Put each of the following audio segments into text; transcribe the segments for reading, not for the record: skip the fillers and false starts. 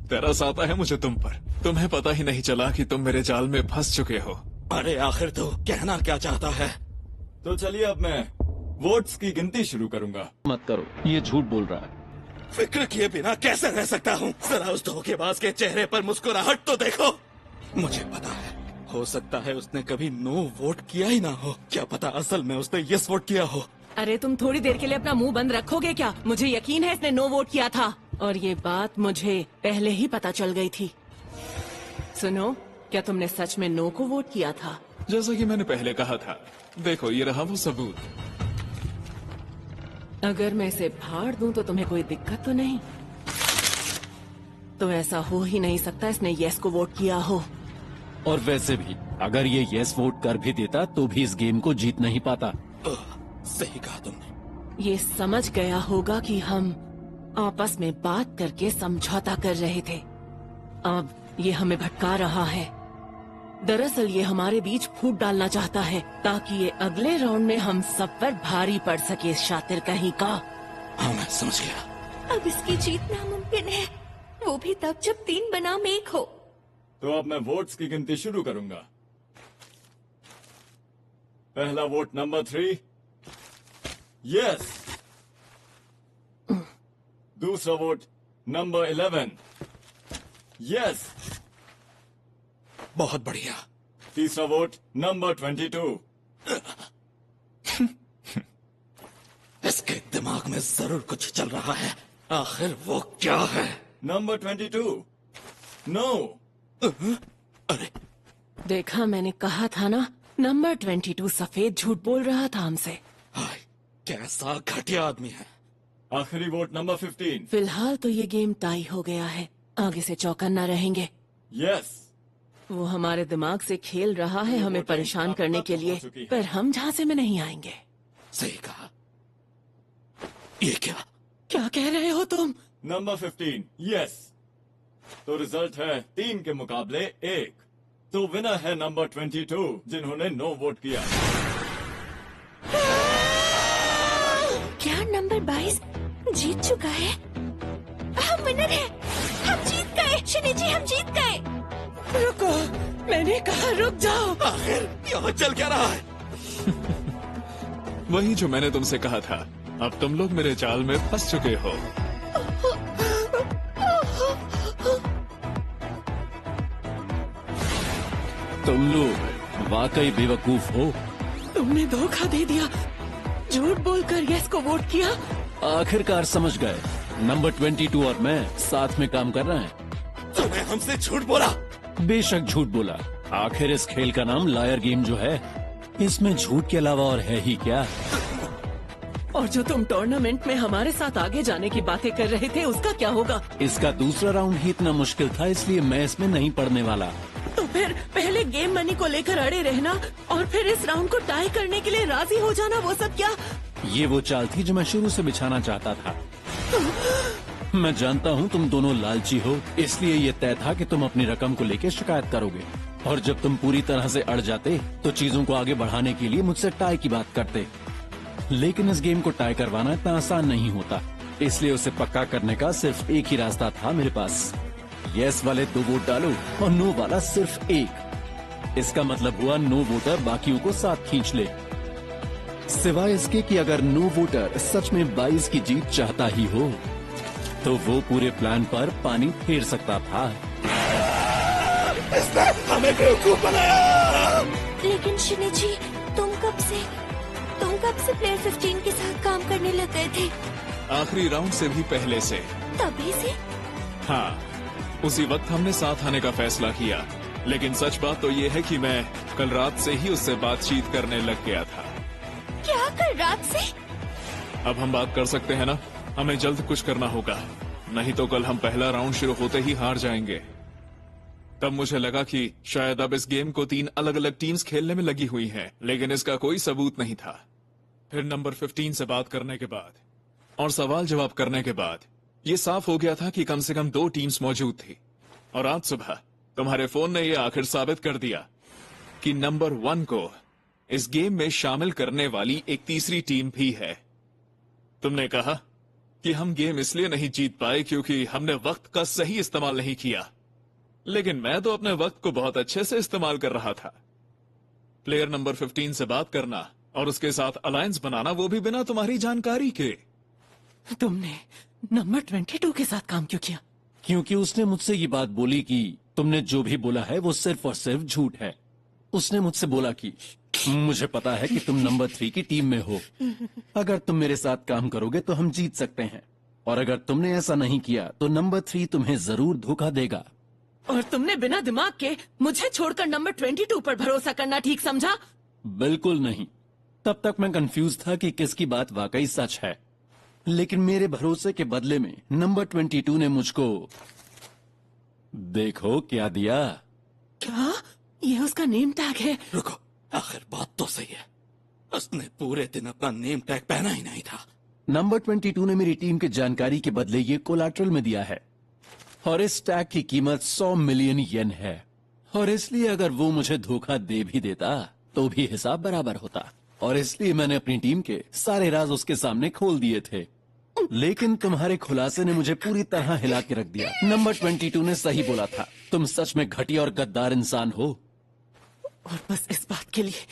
तरस आता है मुझे तुम पर। तुम्हें पता ही नहीं चला कि तुम मेरे जाल में फंस चुके हो। अरे आखिर तो कहना क्या चाहता है? तो चलिए अब मैं वोट्स की गिनती शुरू करूंगा। मत करो, ये झूठ बोल रहा है। फिक्र किए बिना कैसे रह सकता हूँ? जरा उस धोखेबाज के चेहरे पर मुस्कुराहट तो देखो। मुझे पता है, हो सकता है उसने कभी नो वोट किया ही ना हो। क्या पता असल में उसने यस वोट किया हो। अरे तुम थोड़ी देर के लिए अपना मुंह बंद रखोगे क्या? मुझे यकीन है इसने नो वोट किया था, और ये बात मुझे पहले ही पता चल गई थी। सुनो, क्या तुमने सच में नो को वोट किया था? जैसा कि मैंने पहले कहा था, देखो ये रहा वो सबूत। अगर मैं इसे फाड़ दूं तो तुम्हें कोई दिक्कत तो नहीं? तो ऐसा हो ही नहीं सकता इसने यस को वोट किया हो। और वैसे भी अगर ये यस वोट कर भी देता तो भी इस गेम को जीत नहीं पाता। सही कहा तुमने। ये समझ गया होगा कि हम आपस में बात करके समझौता कर रहे थे। अब ये हमें भटका रहा है। दरअसल ये हमारे बीच फूट डालना चाहता है ताकि ये अगले राउंड में हम सब पर भारी पड़ सके। इस शातिर कहीं का। हाँ मैं समझ गया। अब इसकी जीत नामुमकिन है, वो भी तब जब 3 बनाम 1 हो। तो अब मैं वोट्स की गिनती शुरू करूंगा। पहला वोट नंबर 3, यस। दूसरा वोट नंबर 11, यस। बहुत बढ़िया। तीसरा वोट नंबर 22। इसके दिमाग में जरूर कुछ चल रहा है। आखिर वो क्या है? Number 22, no. अरे देखा, मैंने कहा था ना, नंबर 22 सफेद झूठ बोल रहा था हमसे। हाय, कैसा घटिया आदमी है। आखिरी वोट नंबर 15, फिलहाल तो ये गेम टाई हो गया है, आगे से चौकन्ना रहेंगे। यस। वो हमारे दिमाग से खेल रहा है हमें परेशान करने के लिए, पर हम झांसे में नहीं आएंगे। सही कहा। ये क्या कह रहे हो तुम? Number 15, yes. तो रिजल्ट है 3 के मुकाबले 1। तो विनर है नंबर 22 जिन्होंने नो वोट किया। क्या नंबर 22 जीत चुका है? हम विनर हैं, हम जीत गए। शिनिची, हम जीत गए। रुको, मैंने कहा रुक जाओ। आखिर यहाँ चल क्या रहा है? वही जो मैंने तुमसे कहा था। अब तुम लोग मेरे जाल में फंस चुके हो। तुम लोग वाकई बेवकूफ हो। तुमने धोखा दे दिया, झूठ बोलकर यस को वोट किया। आखिरकार समझ गए, नंबर 22 और मैं साथ में काम कर रहे हैं। तूने हमसे झूठ बोला। बेशक झूठ बोला। आखिर इस खेल का नाम लायर गेम जो है, इसमें झूठ के अलावा और है ही क्या। और जो तुम टूर्नामेंट में हमारे साथ आगे जाने की बातें कर रहे थे, उसका क्या होगा? इसका दूसरा राउंड ही इतना मुश्किल था, इसलिए मैं इसमें नहीं पड़ने वाला। तो फिर पहले गेम मनी को लेकर अड़े रहना और फिर इस राउंड को टाई करने के लिए राजी हो जाना, वो सब क्या? ये वो चाल थी जो मैं शुरू से बिछाना चाहता था। मैं जानता हूँ तुम दोनों लालची हो, इसलिए ये तय था कि तुम अपनी रकम को लेकर शिकायत करोगे, और जब तुम पूरी तरह से अड़ जाते तो चीजों को आगे बढ़ाने के लिए मुझसे टाई की बात करते। लेकिन इस गेम को टाई करवाना इतना आसान नहीं होता, इसलिए उसे पक्का करने का सिर्फ एक ही रास्ता था मेरे पास। यस वाले 2 वोट डालो और नो वाला सिर्फ 1। इसका मतलब हुआ नो वोटर बाकियों को साथ खींच ले, सिवाय इसके कि अगर नो वोटर सच में 22 की जीत चाहता ही हो तो वो पूरे प्लान पर पानी फेर सकता था। इसने हमें बेवकूफ बनाया। लेकिन शिनिची, तुम कब से प्लेयर 15 के साथ काम करने लग गए थे? आखिरी राउंड से भी पहले से। तभी से? हाँ, उसी वक्त हमने साथ आने का फैसला किया। लेकिन सच बात तो ये है कि मैं कल रात से ही उससे बातचीत करने लग गया था। क्या कल रात से? अब हम बात कर सकते हैं ना? हमें जल्द कुछ करना होगा, नहीं तो कल हम पहला राउंड शुरू होते ही हार जाएंगे। तब मुझे लगा कि शायद अब इस गेम को 3 अलग अलग टीम्स खेलने में लगी हुई हैं, लेकिन इसका कोई सबूत नहीं था। फिर नंबर 15 से बात करने के बाद और सवाल जवाब करने के बाद ये साफ हो गया था कि कम से कम 2 टीम्स मौजूद थी। और आज सुबह तुम्हारे फोन ने यह आखिर साबित कर दिया कि नंबर 1 को इस गेम में शामिल करने वाली एक तीसरी टीम भी है। तुमने कहा कि हम गेम इसलिए नहीं जीत पाए क्योंकि हमने वक्त का सही इस्तेमाल नहीं किया। लेकिन मैं तो अपने वक्त को बहुत अच्छे से इस्तेमाल कर रहा था। प्लेयर नंबर 15 से बात करना और उसके साथ अलायंस बनाना, वो भी बिना तुम्हारी जानकारी के। तुमने नंबर 22 के साथ काम क्यों किया? क्योंकि उसने मुझसे ये बात बोली कि तुमने जो भी बोला है वो सिर्फ और सिर्फ झूठ है। उसने मुझसे बोला कि मुझे पता है कि तुम नंबर 3 की टीम में हो, अगर तुम मेरे साथ काम करोगे तो हम जीत सकते हैं, और अगर तुमने ऐसा नहीं किया तो नंबर 3 तुम्हें जरूर धोखा देगा। और तुमने बिना दिमाग के मुझे छोड़कर नंबर 22 पर भरोसा करना ठीक समझा? बिल्कुल नहीं। तब तक मैं कंफ्यूज था कि किसकी बात वाकई सच है, लेकिन मेरे भरोसे के बदले में नंबर 22 ने मुझको देखो क्या दिया। क्या ये उसका नेम टैग है? रुको, आखिर बात तो सही है। उसने पूरे दिन अपना नेम टैग पहना ही नहीं था। नंबर 22 ने मेरी टीम के जानकारी के बदले ये कोलैटरल में दिया है, और इस टैग की कीमत 100 मिलियन येन है। और इसलिए अगर वो मुझे धोखा दे भी देता तो भी हिसाब बराबर होता, और इसलिए मैंने अपनी टीम के सारे राज उसके सामने खोल दिए थे। लेकिन तुम्हारे खुलासे ने मुझे पूरी तरह हिला के रख दिया। नंबर 22 ने सही बोला था, तुम सच में घटिया और गद्दार इंसान हो। और बस इस बात के लिए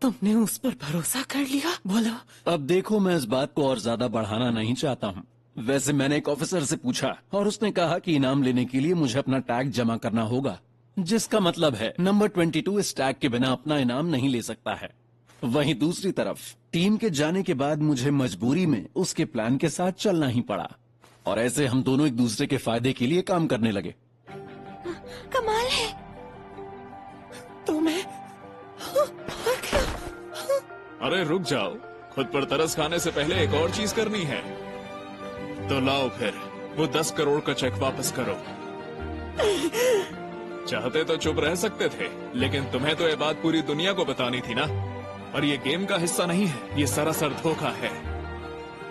तुमने उस पर भरोसा कर लिया? बोलो। अब देखो, मैं इस बात को और ज्यादा बढ़ाना नहीं चाहता हूँ। वैसे मैंने एक ऑफिसर से पूछा और उसने कहा कि इनाम लेने के लिए मुझे अपना टैग जमा करना होगा, जिसका मतलब है नंबर 22 इस टैग के बिना अपना इनाम नहीं ले सकता है। वहीं दूसरी तरफ टीम के जाने के बाद मुझे मजबूरी में उसके प्लान के साथ चलना ही पड़ा, और ऐसे हम दोनों एक दूसरे के फायदे के लिए काम करने लगे। कमाल है। तुम्हें अरे रुक जाओ, खुद पर तरस खाने से पहले एक और चीज करनी है। तो लाओ फिर वो 10 करोड़ का चेक वापस करो। चाहते तो चुप रह सकते थे, लेकिन तुम्हें तो ये बात पूरी दुनिया को बतानी थी ना। और ये गेम का हिस्सा नहीं है, ये सरासर धोखा है।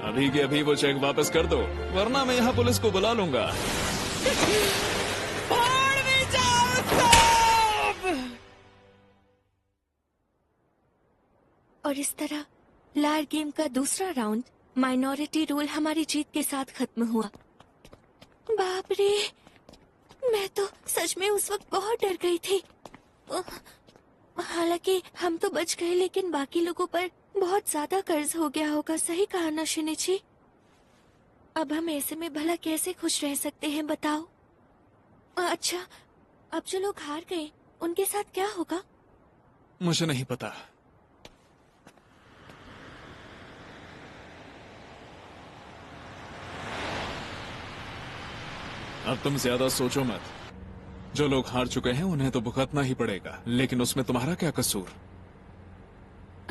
अभी के अभी वो चेक वापस कर दो, वरना मैं यहाँ पुलिस को बुला लूंगा। और इस तरह लार गेम का दूसरा राउंड माइनॉरिटी रूल हमारी जीत के साथ खत्म हुआ। बाप रे, मैं तो सच में उस वक्त बहुत डर गई थी। हालांकि हम तो बच गए, लेकिन बाकी लोगों पर बहुत ज्यादा कर्ज हो गया होगा। सही कहा ना शिनिची? अब हम ऐसे में भला कैसे खुश रह सकते हैं बताओ? अच्छा, अब जो लोग हार गए उनके साथ क्या होगा? मुझे नहीं पता। अब तुम ज्यादा सोचो मत। जो लोग हार चुके हैं उन्हें तो भुगतना ही पड़ेगा, लेकिन उसमें तुम्हारा क्या कसूर?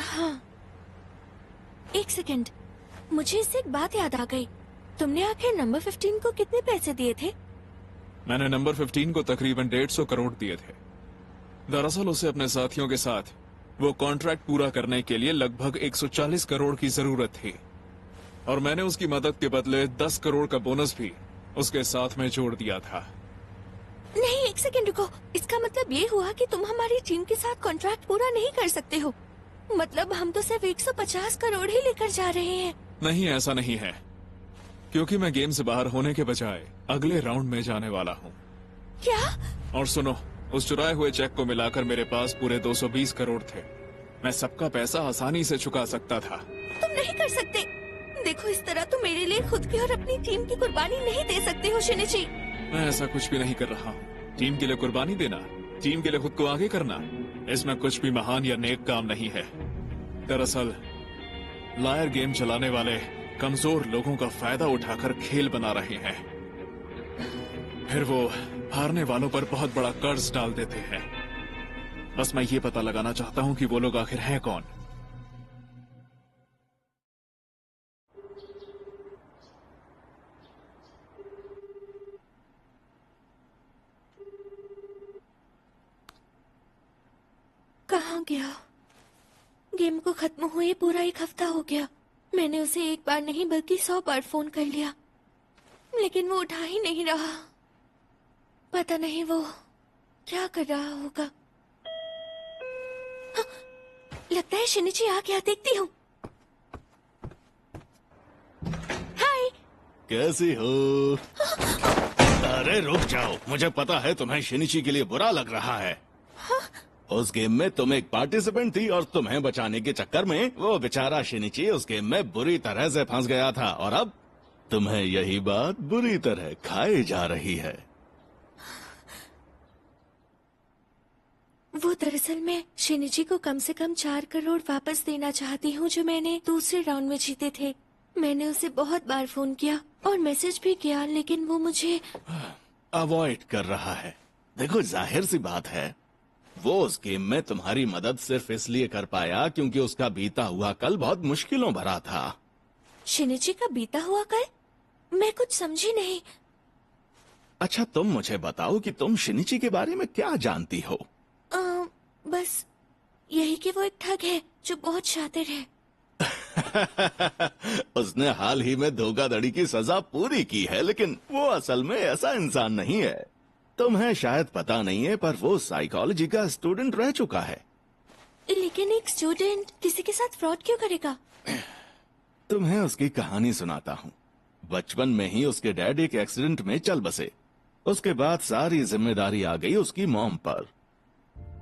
हाँ, एक सेकंड, मुझे इससे एक बात याद आ गई। तुमने आखिर नंबर 15 को कितने पैसे दिए थे? मैंने नंबर 15 को तकरीबन 150 करोड़ दिए थे। दरअसल उसे अपने साथियों के साथ वो कॉन्ट्रैक्ट पूरा करने के लिए लगभग 140 करोड़ की जरूरत थी, और मैंने उसकी मदद के बदले 10 करोड़ का बोनस भी उसके साथ में जोड़ दिया था। नहीं, एक सेकंड रुको। इसका मतलब ये हुआ कि तुम हमारी टीम के साथ कॉन्ट्रैक्ट पूरा नहीं कर सकते हो? मतलब हम तो सिर्फ 150 करोड़ ही लेकर जा रहे हैं। नहीं, ऐसा नहीं है, क्योंकि मैं गेम से बाहर होने के बजाय अगले राउंड में जाने वाला हूँ। क्या? और सुनो, उस चुराए हुए चेक को मिलाकर मेरे पास पूरे 220 करोड़ थे। मैं सबका पैसा आसानी से चुका सकता था। तुम नहीं कर सकते। देखो, इस तरह तुम मेरे लिए खुद की और अपनी टीम की कुर्बानी नहीं दे सकते हो शिनिची। मैं ऐसा कुछ भी नहीं कर रहा हूँ। टीम के लिए कुर्बानी देना, टीम के लिए खुद को आगे करना, इसमें कुछ भी महान या नेक काम नहीं है। दरअसल लायर गेम चलाने वाले कमजोर लोगों का फायदा उठाकर खेल बना रहे हैं, फिर वो हारने वालों पर बहुत बड़ा कर्ज डाल देते हैं। बस मैं ये पता लगाना चाहता हूँ कि वो लोग आखिर हैं कौन। कहाँ गया? गेम को खत्म हुए पूरा 1 हफ्ता हो गया। मैंने उसे एक बार नहीं बल्कि 100 बार फोन कर लिया, लेकिन वो उठा ही नहीं रहा। पता नहीं वो क्या कर रहा होगा। हाँ, लगता है शिनिची आ गया, देखती हूँ। हाय, कैसी हो? अरे रुक जाओ, मुझे पता है तुम्हें शिनिची के लिए बुरा लग रहा है। उस गेम में तुम एक पार्टिसिपेंट थी और तुम्हें बचाने के चक्कर में वो बेचारा शिनिची उस गेम में बुरी तरह से फंस गया था और अब तुम्हें यही बात बुरी तरह खाई जा रही है। वो दरअसल मैं शिनिची को कम से कम 4 करोड़ वापस देना चाहती हूँ जो मैंने दूसरे राउंड में जीते थे। मैंने उसे बहुत बार फोन किया और मैसेज भी किया, लेकिन वो मुझे अवॉइड कर रहा है। देखो, जाहिर सी बात है, वो उस गेम में तुम्हारी मदद सिर्फ इसलिए कर पाया क्योंकि उसका बीता हुआ कल बहुत मुश्किलों भरा था। शिनिची का बीता हुआ कल? मैं कुछ समझी नहीं। अच्छा, तुम मुझे बताओ कि तुम शिनिची के बारे में क्या जानती हो? बस यही कि वो एक ठग है जो बहुत शातिर है। उसने हाल ही में धोखाधड़ी की सजा पूरी की है, लेकिन वो असल में ऐसा इंसान नहीं है। तुम्हें शायद पता नहीं है, पर वो साइकोलॉजी का स्टूडेंट रह चुका है। लेकिन एक स्टूडेंट किसी के साथ फ्रॉड क्यों करेगा? तुम्हें उसकी कहानी सुनाता हूँ। बचपन में ही उसके डैड एक एक्सीडेंट में चल बसे। उसके बाद सारी जिम्मेदारी आ गई उसकी मॉम पर।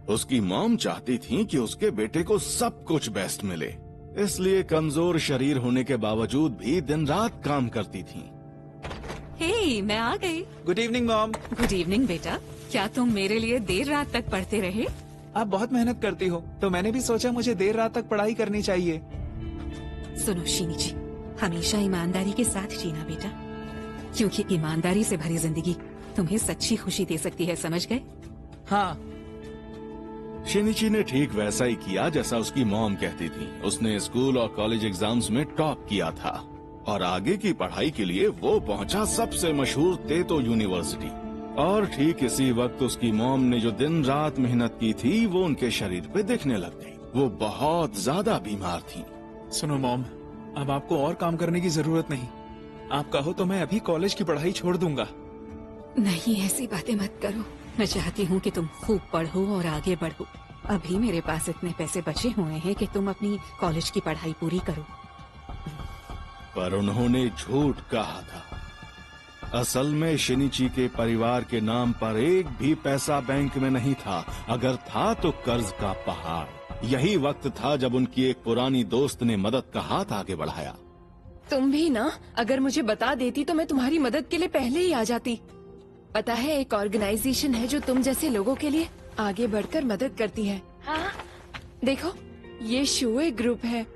उसकी मॉम चाहती थी कि उसके बेटे को सब कुछ बेस्ट मिले, इसलिए कमजोर शरीर होने के बावजूद भी दिन रात काम करती थी। हे, मैं आ गई। Good evening mom. Good evening बेटा। क्या तुम मेरे लिए देर रात तक पढ़ते रहे? आप बहुत मेहनत करती हो, तो मैंने भी सोचा मुझे देर रात तक पढ़ाई करनी चाहिए। सुनो शिनिची, हमेशा ईमानदारी के साथ जीना बेटा, क्योंकि ईमानदारी से भरी जिंदगी तुम्हें सच्ची खुशी दे सकती है, समझ गए? हाँ। शिनिची ने ठीक वैसा ही किया जैसा उसकी मॉम कहती थी। उसने स्कूल और कॉलेज एग्जाम्स में टॉप किया था और आगे की पढ़ाई के लिए वो पहुंचा सबसे मशहूर तेतो यूनिवर्सिटी। और ठीक इसी वक्त उसकी मॉम ने जो दिन रात मेहनत की थी वो उनके शरीर पे दिखने लग गई। वो बहुत ज्यादा बीमार थी। सुनो मॉम, अब आपको और काम करने की जरूरत नहीं। आप कहो तो मैं अभी कॉलेज की पढ़ाई छोड़ दूंगा। नहीं, ऐसी बातें मत करो। मैं चाहती हूँ कि तुम खूब पढ़ो और आगे बढ़ो। अभी मेरे पास इतने पैसे बचे हुए हैं कि तुम अपनी कॉलेज की पढ़ाई पूरी करो। पर उन्होंने झूठ कहा था। असल में शिनिची के परिवार के नाम पर एक भी पैसा बैंक में नहीं था। अगर था तो कर्ज का पहाड़। यही वक्त था जब उनकी एक पुरानी दोस्त ने मदद का हाथ आगे बढ़ाया। तुम भी ना, अगर मुझे बता देती तो मैं तुम्हारी मदद के लिए पहले ही आ जाती। पता है, एक ऑर्गेनाइजेशन है जो तुम जैसे लोगों के लिए आगे बढ़कर मदद करती है। हाँ? देखो, ये शोए ग्रुप है।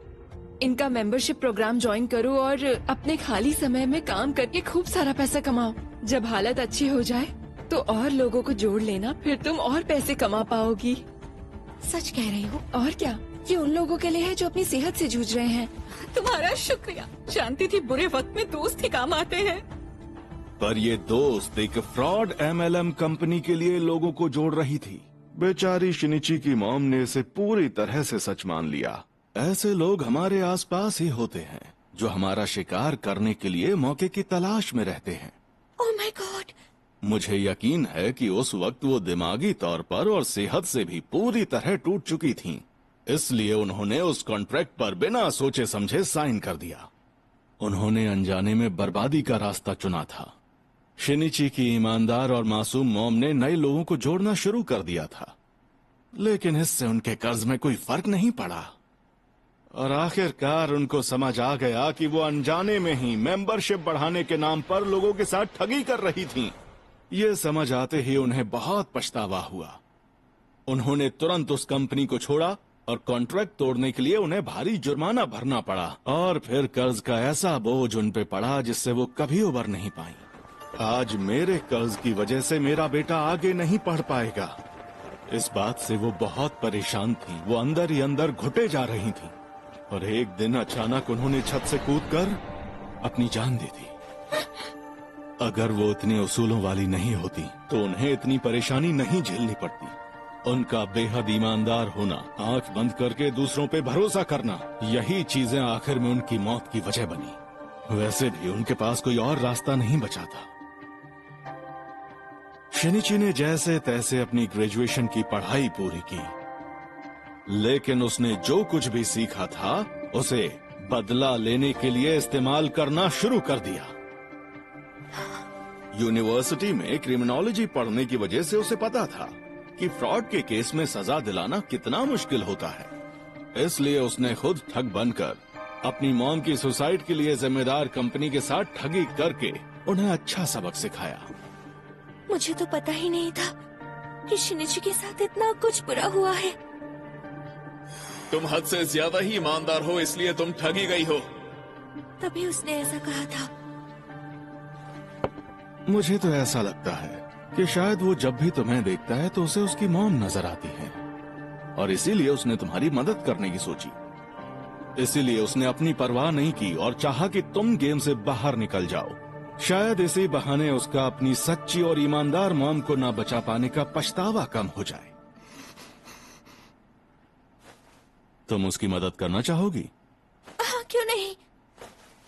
इनका मेंबरशिप प्रोग्राम ज्वाइन करो और अपने खाली समय में काम करके खूब सारा पैसा कमाओ। जब हालत अच्छी हो जाए तो और लोगों को जोड़ लेना, फिर तुम और पैसे कमा पाओगी। सच कह रही हो? और क्या, ये उन लोगों के लिए है जो अपनी सेहत से जूझ रहे हैं। तुम्हारा शुक्रिया। जानती थी बुरे वक्त में दोस्त ही काम आते हैं। पर ये दोस्त एक फ्रॉड MLM कंपनी के लिए लोगों को जोड़ रही थी। बेचारी शिनिची की मॉम ने इसे पूरी तरह से सच मान लिया। ऐसे लोग हमारे आसपास ही होते हैं जो हमारा शिकार करने के लिए मौके की तलाश में रहते हैं। Oh my God! मुझे यकीन है कि उस वक्त वो दिमागी तौर पर और सेहत से भी पूरी तरह टूट चुकी थीं। इसलिए उन्होंने उस कॉन्ट्रैक्ट पर बिना सोचे समझे साइन कर दिया। उन्होंने अनजाने में बर्बादी का रास्ता चुना था। शिनिची की ईमानदार और मासूम मॉम ने नए लोगों को जोड़ना शुरू कर दिया था, लेकिन इससे उनके कर्ज में कोई फर्क नहीं पड़ा। और आखिरकार उनको समझ आ गया कि वो अनजाने में ही मेंबरशिप बढ़ाने के नाम पर लोगों के साथ ठगी कर रही थीं। ये समझ आते ही उन्हें बहुत पछतावा हुआ। उन्होंने तुरंत उस कंपनी को छोड़ा और कॉन्ट्रैक्ट तोड़ने के लिए उन्हें भारी जुर्माना भरना पड़ा। और फिर कर्ज का ऐसा बोझ उन पे पड़ा जिससे वो कभी उबर नहीं पाई। आज मेरे कर्ज की वजह से मेरा बेटा आगे नहीं पढ़ पाएगा। इस बात से वो बहुत परेशान थी। वो अंदर ही अंदर घुटे जा रही थी और एक दिन अचानक उन्होंने छत से कूदकर अपनी जान दे दी। अगर वो इतने उसूलों वाली नहीं होती तो उन्हें इतनी परेशानी नहीं झेलनी पड़ती। उनका बेहद ईमानदार होना, आंख बंद करके दूसरों पे भरोसा करना, यही चीजें आखिर में उनकी मौत की वजह बनी। वैसे भी उनके पास कोई और रास्ता नहीं बचा था। शिनिची ने जैसे तैसे अपनी ग्रेजुएशन की पढ़ाई पूरी की, लेकिन उसने जो कुछ भी सीखा था उसे बदला लेने के लिए इस्तेमाल करना शुरू कर दिया। यूनिवर्सिटी में क्रिमिनोलॉजी पढ़ने की वजह से उसे पता था कि फ्रॉड के केस में सजा दिलाना कितना मुश्किल होता है। इसलिए उसने खुद ठग बनकर अपनी मॉम की सुसाइड के लिए जिम्मेदार कंपनी के साथ ठगी करके उन्हें अच्छा सबक सिखाया। मुझे तो पता ही नहीं था कि शिनिची के साथ इतना कुछ बुरा हुआ है। तुम हद से ज्यादा ही ईमानदार हो, इसलिए तुम ठगी गई हो। तभी उसने ऐसा कहा था। मुझे तो ऐसा लगता है कि शायद वो जब भी तुम्हें देखता है तो उसे उसकी मॉम नजर आती है और इसीलिए उसने तुम्हारी मदद करने की सोची। इसीलिए उसने अपनी परवाह नहीं की और चाहा कि तुम गेम से बाहर निकल जाओ। शायद इसी बहाने उसका अपनी सच्ची और ईमानदार मॉम को ना बचा पाने का पछतावा कम हो जाए। तुम उसकी मदद करना चाहोगी? हाँ, क्यों नहीं।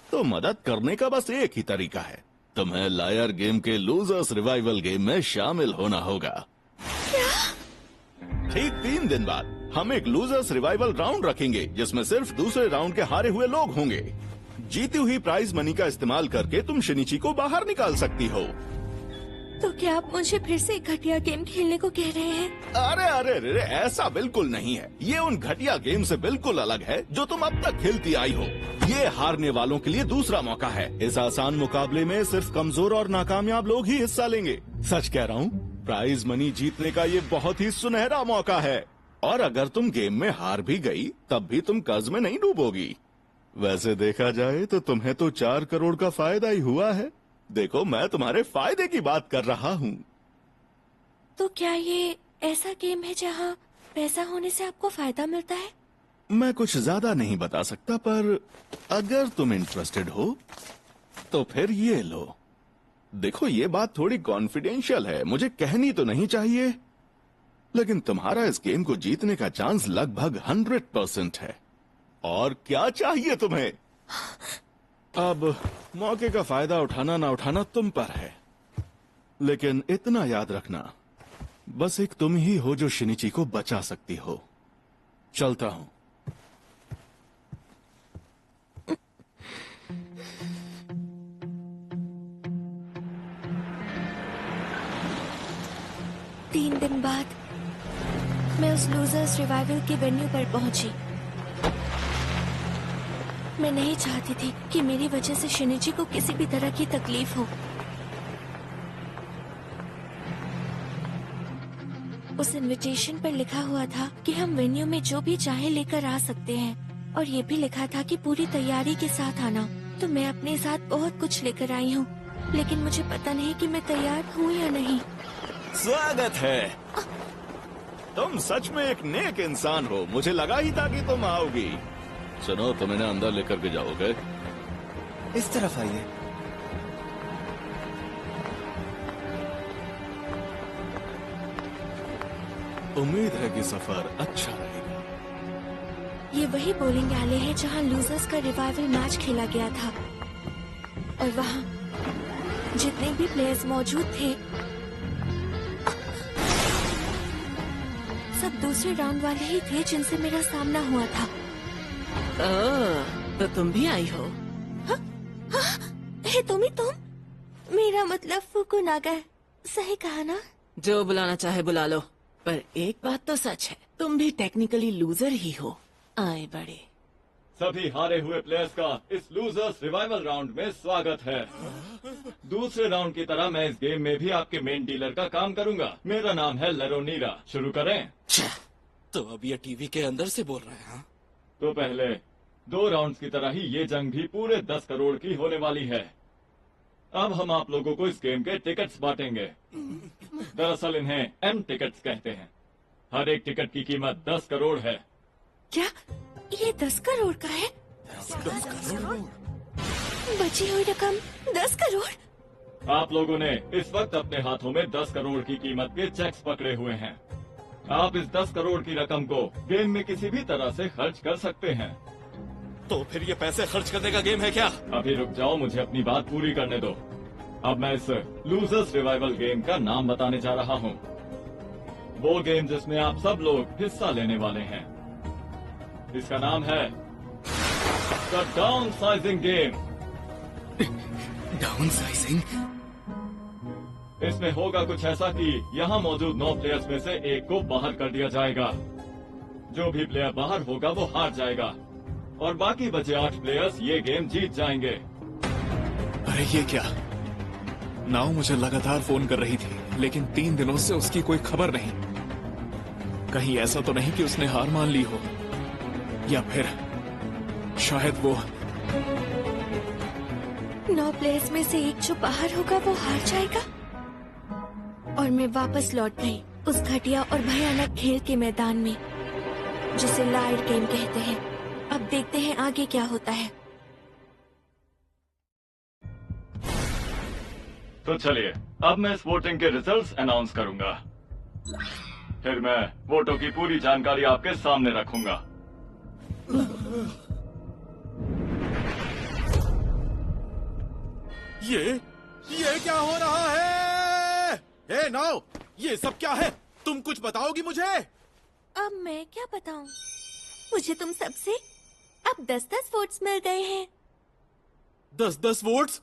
तो मदद करने का बस एक ही तरीका है, तुम्हें लायर गेम के लूजर्स रिवाइवल गेम में शामिल होना होगा। क्या? ठीक 3 दिन बाद हम एक लूजर्स रिवाइवल राउंड रखेंगे जिसमें सिर्फ दूसरे राउंड के हारे हुए लोग होंगे। जीती हुई प्राइज मनी का इस्तेमाल करके तुम शिनिची को बाहर निकाल सकती हो। तो क्या आप मुझे फिर से एक घटिया गेम खेलने को कह रहे हैं? अरे अरे अरे, ऐसा बिल्कुल नहीं है। ये उन घटिया गेम से बिल्कुल अलग है जो तुम अब तक खेलती आई हो। ये हारने वालों के लिए दूसरा मौका है। इस आसान मुकाबले में सिर्फ कमजोर और नाकामयाब लोग ही हिस्सा लेंगे। सच कह रहा हूँ, प्राइज मनी जीतने का ये बहुत ही सुनहरा मौका है। और अगर तुम गेम में हार भी गई तब भी तुम कर्ज में नहीं डूबोगी। वैसे देखा जाए तो तुम्हें तो 4 करोड़ का फायदा ही हुआ है। देखो, मैं तुम्हारे फायदे की बात कर रहा हूँ। तो क्या ये ऐसा गेम है जहाँ पैसा होने से आपको फायदा मिलता है? मैं कुछ ज्यादा नहीं बता सकता, पर अगर तुम इंटरेस्टेड हो तो फिर ये लो। देखो, ये बात थोड़ी कॉन्फिडेंशियल है, मुझे कहनी तो नहीं चाहिए, लेकिन तुम्हारा इस गेम को जीतने का चांस लगभग 100% है। और क्या चाहिए तुम्हें? अब मौके का फायदा उठाना ना उठाना तुम पर है, लेकिन इतना याद रखना, बस एक तुम ही हो जो शिनिची को बचा सकती हो। चलता हूं। तीन दिन बाद मैं उस लूजर्स रिवाइवल के वेन्यू पर पहुंची। मैं नहीं चाहती थी कि मेरी वजह से शिनिची को किसी भी तरह की तकलीफ हो। उस इनविटेशन पर लिखा हुआ था कि हम वेन्यू में जो भी चाहे लेकर आ सकते हैं, और ये भी लिखा था कि पूरी तैयारी के साथ आना। तो मैं अपने साथ बहुत कुछ लेकर आई हूँ, लेकिन मुझे पता नहीं कि मैं तैयार हूँ या नहीं। स्वागत है। तुम सच में एक नेक इंसान हो, मुझे लगा ही था कि तुम आओगी। सुनो, तुम इन्हें अंदर लेकर के जाओगे? इस तरफ आइए। उम्मीद है कि सफर अच्छा रहेगा। ये वही बोलिंग एले है जहाँ लूजर्स का रिवाइवल मैच खेला गया था, और वहाँ जितने भी प्लेयर्स मौजूद थे सब दूसरे राउंड वाले ही थे जिनसे मेरा सामना हुआ था। तो तुम भी आई हो? हे तुम मेरा मतलब फुकुनागा, सही कहा ना? जो बुलाना चाहे बुला लो, पर एक बात तो सच है, तुम भी टेक्निकली लूजर ही हो। आए बड़े। सभी हारे हुए प्लेयर्स का इस लूजर्स रिवाइवल राउंड में स्वागत है। दूसरे राउंड की तरह मैं इस गेम में भी आपके मेन डीलर का काम करूंगा। मेरा नाम है लेरोनीरा। शुरू करें? तो अब ये टीवी के अंदर से बोल रहे हैं? तो पहले 2 राउंड्स की तरह ही ये जंग भी पूरे 10 करोड़ की होने वाली है। अब हम आप लोगों को इस गेम के टिकट्स बांटेंगे। दरअसल इन्हें एम टिकट्स कहते हैं। हर एक टिकट की कीमत 10 करोड़ है। क्या ये 10 करोड़ का है? 10 करोड़? बची हुई रकम 10 करोड़? आप लोगों ने इस वक्त अपने हाथों में 10 करोड़ की कीमत के चेक्स पकड़े हुए हैं। आप इस 10 करोड़ की रकम को गेम में किसी भी तरह से खर्च कर सकते हैं। तो फिर ये पैसे खर्च करने का गेम है क्या? अभी रुक जाओ, मुझे अपनी बात पूरी करने दो। अब मैं इस लूजर्स रिवाइवल गेम का नाम बताने जा रहा हूँ। वो गेम जिसमें आप सब लोग हिस्सा लेने वाले हैं। इसका नाम है the down sizing game. Down sizing? इसमें होगा कुछ ऐसा कि यहाँ मौजूद 9 प्लेयर्स में से एक को बाहर कर दिया जाएगा। जो भी प्लेयर बाहर होगा वो हार जाएगा और बाकी बचे 8 प्लेयर्स ये गेम जीत जाएंगे। अरे ये क्या? नाव मुझे लगातार फोन कर रही थी, लेकिन 3 दिनों से उसकी कोई खबर नहीं। कहीं ऐसा तो नहीं कि उसने हार मान ली हो, या फिर शायद वो 9 प्लेयर्स में से एक जो बाहर होगा वो हार जाएगा। और मैं वापस लौट गई उस घटिया और भयानक खेल के मैदान में जिसे लाइट गेम कहते हैं। अब देखते हैं आगे क्या होता है। तो चलिए, अब मैं इस वोटिंग के रिजल्ट्स अनाउंस करूंगा। फिर मैं वोटों की पूरी जानकारी आपके सामने रखूंगा। ये क्या हो रहा है? ए नाउ, ये सब क्या है? तुम कुछ बताओगी मुझे? अब मैं क्या बताऊं? मुझे तुम सबसे अब 10-10 वोट्स मिल गए हैं। 10-10 वोट्स?